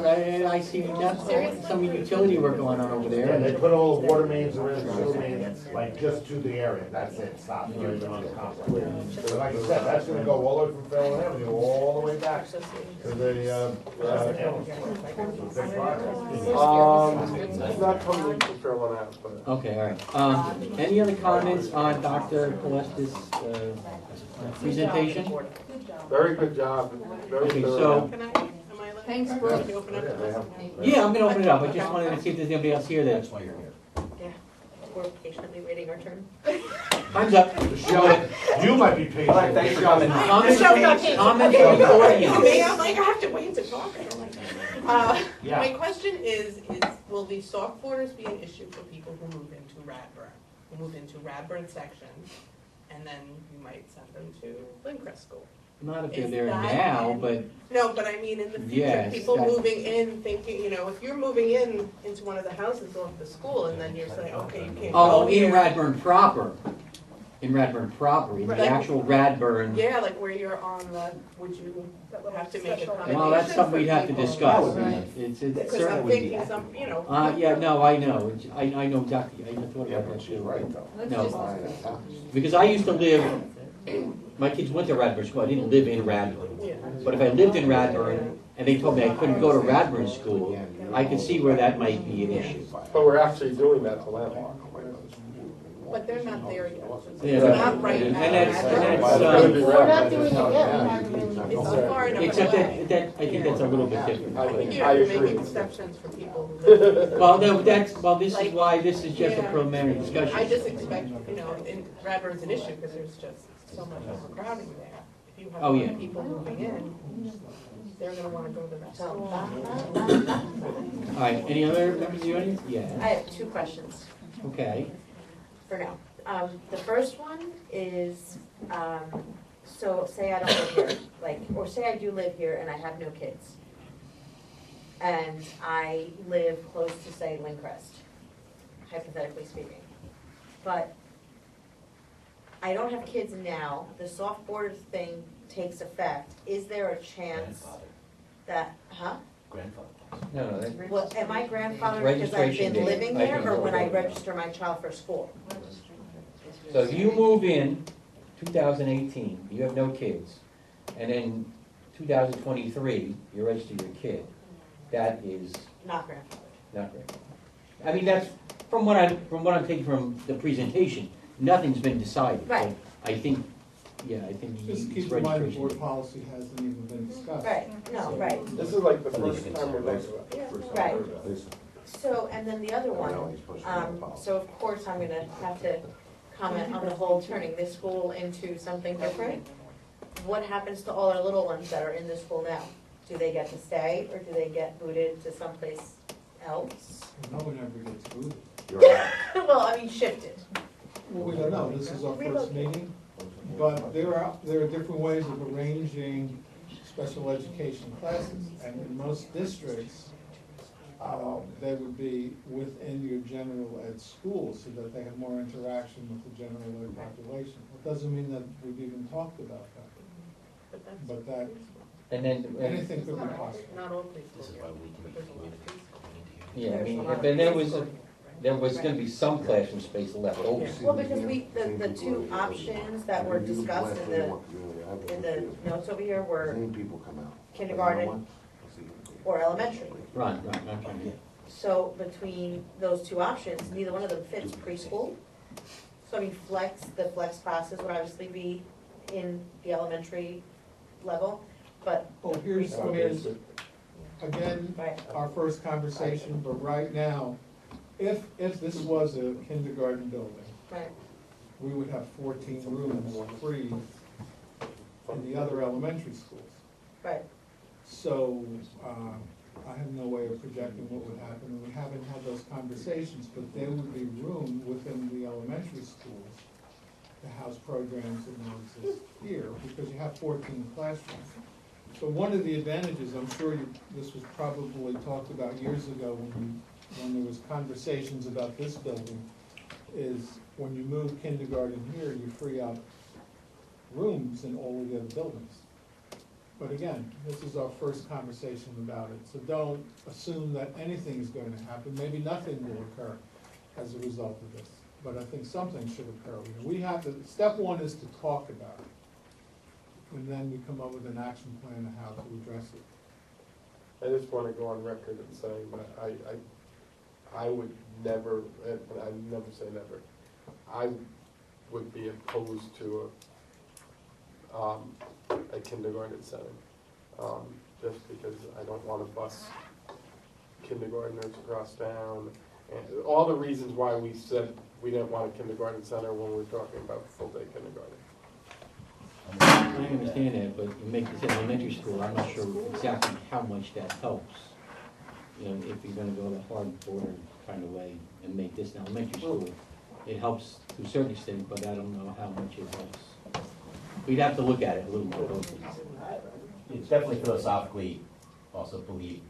I see that's some utility work going on over Yeah, they there. put all the water mains or sewer mains, like just to the area, that's it, stop. But like you said, that's gonna go all the way from Fairlawn Avenue, all the way back to the, big project. It's not totally Fairlawn Ave, but. Okay, all right. Any other comments on Dr. Colesta's presentation? Very good job, very Okay, thorough. so, Can I, am I allowed? Thanks, Can Brooke. you open up the list? yeah, I'm gonna open it up. I just wanted to see if there's anybody else here that, Yeah, we're patiently waiting our turn. time's up. Michelle, you might be patient. Thanks for coming. Comments Michelle from got the it. comments from the audience. Me, I'm like, I have to wait to talk. I don't like that. Yeah. My question is, will the soft borders be an issue for people who move into Radburn section, and then you might send them to Lindcrest School? Not if they're Is there that now, in- but No, but I mean, in the future, Yes, people that- moving in thinking, if you're moving in into one of the houses off the school, and then you're saying, okay, you can't oh, go in here. Radburn proper. In Radburn proper, in the Right. actual Radburn. Yeah, like where you're on the, would you have to make accommodation Well, that's something we'd have to for people? discuss. Right. It's Because I'm certainly. thinking some, Yeah, no, I know. I know exactly. I thought about that too. Let's No. just- Because I used to live, my kids went to Radburn School, I didn't live in Radburn. Yeah. But if I lived in Radburn, and they told me I couldn't go to Radburn School, I could see where that might be an issue. But we're actually doing that to Landmark. But they're not there yet. Yeah, They're but- not right and now. that's- We're not doing it yet. It's so far enough Except away. that, I think that's a little bit different. I I think think, you I have to agree. make exceptions for people who live. Well, no, this is Like- why this is just a Yeah. preliminary discussion. I just expect, in Radburn's an issue because there's just so much overcrowding there. If you have a Oh, lot yeah. of people moving in, they're gonna wanna go to that school. All right, any other members of the audience? I Yeah, have 2 questions okay. for now. The first one is, so say I don't live here, or say I do live here and I have no kids. And I live close to, say, Lindcrest, hypothetically speaking. But I don't have kids now, the soft border thing takes effect. Is there a chance that, Grandfather. No, that, Well, am I grandfathered because I've Registration been date. living I there, think or so. when I register my child for school? so if you move in 2018, you have no kids, and then 2023, you register your kid, that is Not grandfathered. not right. I mean, that's, from what I'm taking from the presentation, nothing's been decided. Right. So I think Yeah, I think Just it's keep in mind, the registration. board policy hasn't even been discussed. Right, no, So- right. This is like the first time we're looking at it. Right. So, and then the other one, so of course I'm gonna have to comment on the whole turning this school into something different. What happens to all our little ones that are in the school now? Do they get to stay, or do they get booted to someplace else? No one ever gets booted. Well, I mean shifted. Well, we don't know, this is our first meeting, but there are different ways of arranging special education classes, and in most districts, they would be within your general ed school, so that they have more interaction with the general ed population. It doesn't mean that we've even talked about that, but that, And then, anything could be possible. Not all places. yeah, I mean, and there was gonna be some classroom space left over. Well, because the two options that were discussed in the notes over here were kindergarten or elementary. Right. So between those two options, neither one of them fits preschool. So I mean, the flex classes would obviously be in the elementary level, but. Oh, here's, I mean, again, Right. our first conversation, but right now, if this was a kindergarten building, Right. we would have 14 rooms free in the other elementary schools. Right. So, I have no way of projecting what would happen, and we haven't had those conversations, but there would be room within the elementary schools to house programs that don't exist here, because you have 14 classrooms. So one of the advantages, I'm sure this was probably talked about years ago when there was conversations about this building, is when you move kindergarten here, you free up rooms in all of the other buildings. But again, this is our first conversation about it, so don't assume that anything is going to happen. Maybe nothing will occur as a result of this, but I think something should occur. We have to, step one is to talk about it, and then we come up with an action plan of how to address it. I just want to go on record and saying that I would never, and I never say never, I would be opposed to a kindergarten setting, just because I don't want to bus kindergartners across town, and all the reasons why we said we didn't want a kindergarten center when we were talking about full-day kindergarten. I understand that, but you make this elementary school, I'm not sure exactly how much that helps. You know, if you're gonna go the hard border kind of way and make this an elementary school, it helps to a certain extent, but I don't know how much it helps. We'd have to look at it a little more closely. It's definitely philosophically also believe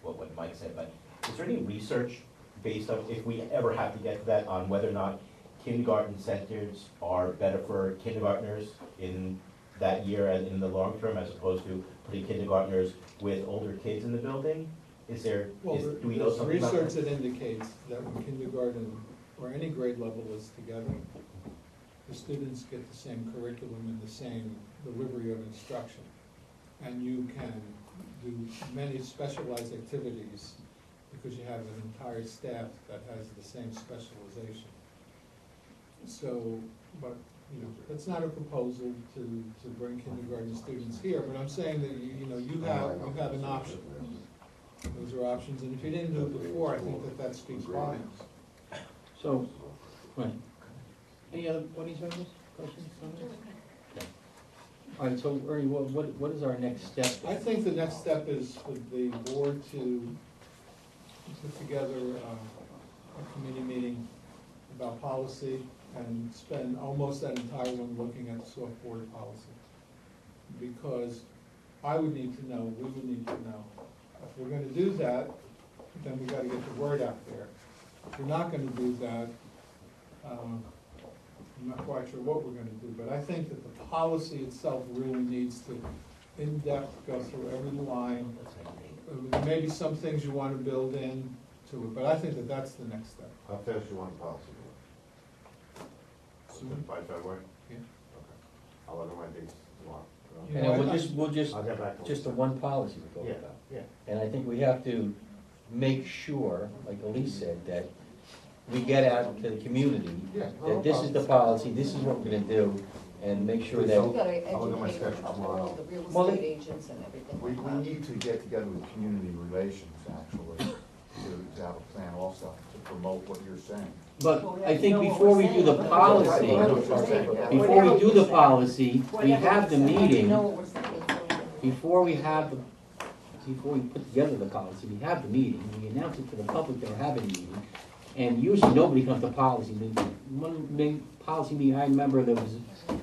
what Mike said, but is there any research based on, if we ever have to get to that, on whether or not kindergarten centers are better for kindergartners in that year and in the long term, as opposed to putting kindergartners with older kids in the building? Do we know something about that? There's research that indicates that when kindergarten or any grade level is together, the students get the same curriculum and the same delivery of instruction. And you can do many specialized activities because you have an entire staff that has the same specialization. So, but, you know, it's not a proposal to bring kindergarten students here, but I'm saying that, you have an option. Those are options, and if you didn't do it before, I think that speaks volumes. So, right. Any other audience members, questions, comments? Okay. All right, so Ernie, what is our next step? I think the next step is for the board to put together a committee meeting about policy and spend almost that entire one looking at the soft board policy. Because I would need to know, we would need to know. If we're gonna do that, then we gotta get the word out there. If we're not gonna do that, I'm not quite sure what we're gonna do, but I think that the policy itself really needs to, in-depth, go through every line. There may be some things you wanna build in to it, but I think that that's the next step. How fast you want the policy? Soon? By February? Yeah. Okay. I'll look at my dates tomorrow. You And know, we'll just, I'll get back to just the you. one policy we're talking about. Yeah. And I think we have to make sure, like Elise said, that we get out to the community, Yeah, that this is the policy, this is what we're gonna do, and make sure We've that, gotta I'll look at my educate schedule all tomorrow. the real Well, estate agents and everything We like that. need to get together with community relations, actually, to have a plan also, to promote what you're saying. but I think before we do the policy, before we do the policy, we have the meeting, before we put together the policy, we have the meeting, we announce it to the public that we're having a meeting, and usually nobody comes to policy meeting. One big policy meeting I remember, there was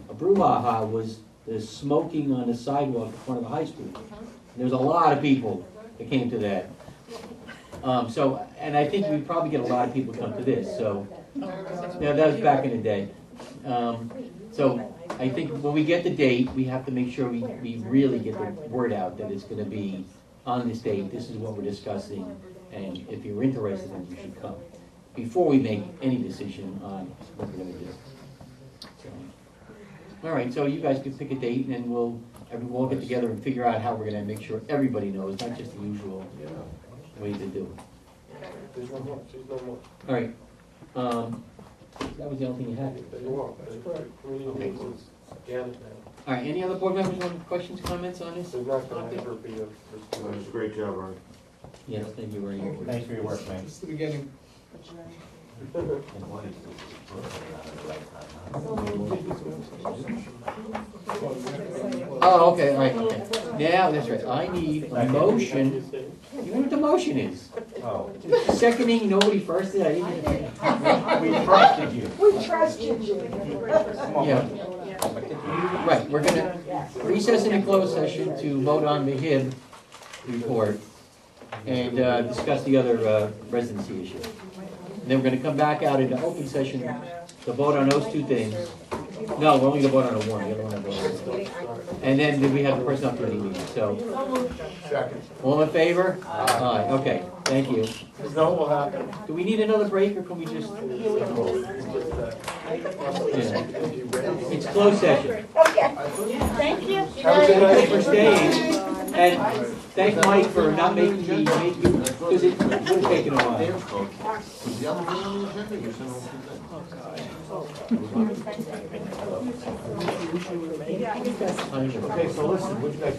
a brouhaha, was the smoking on the sidewalk in front of the high school. There was a lot of people that came to that. So, and I think we probably get a lot of people come to this, so, yeah, that was back in the day. So, I think when we get the date, we have to make sure we really get the word out that it's gonna be on this date, this is what we're discussing, and if you're interested, then you should come, before we make any decision on what we're gonna do. So, all right, so you guys can pick a date, and then we'll get together and figure out how we're gonna make sure everybody knows, not just the usual way to do it. There's no more, there's no more. All right, that was the only thing you had. There you are. That's correct. Community meetings, Janet now. All right, any other board members want questions, comments on this? There's not gonna ever be a. That's a great job, Ron. Yes, thank you very much. Thanks for your work, man. Just the beginning. Oh, okay, all right, okay. Now, that's right, I need a motion. You know what the motion is? Oh, Seconding, nobody first did, I didn't even. we trusted you. We trusted you. Yeah. Right, we're gonna recess in a closed session to vote on the HIB report and discuss the other residency issue. And then we're gonna come back out into open session to vote on those two things. No, we're only gonna vote on the one, the other one I voted on. And then we have the personnel committee meeting, so. Second. All in favor? Aye, okay, thank you. Because no will happen. Do we need another break, or can we just? Yeah. It's closed session. Okay, thank you. Have a good night. Thanks for staying, and thank Mike for not making me make you, because it would have taken a while. Was the other thing on the agenda? You said Okay, so listen, we've got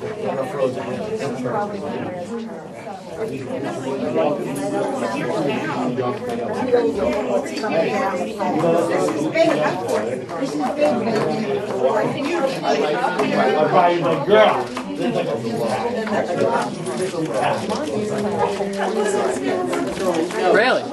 Really?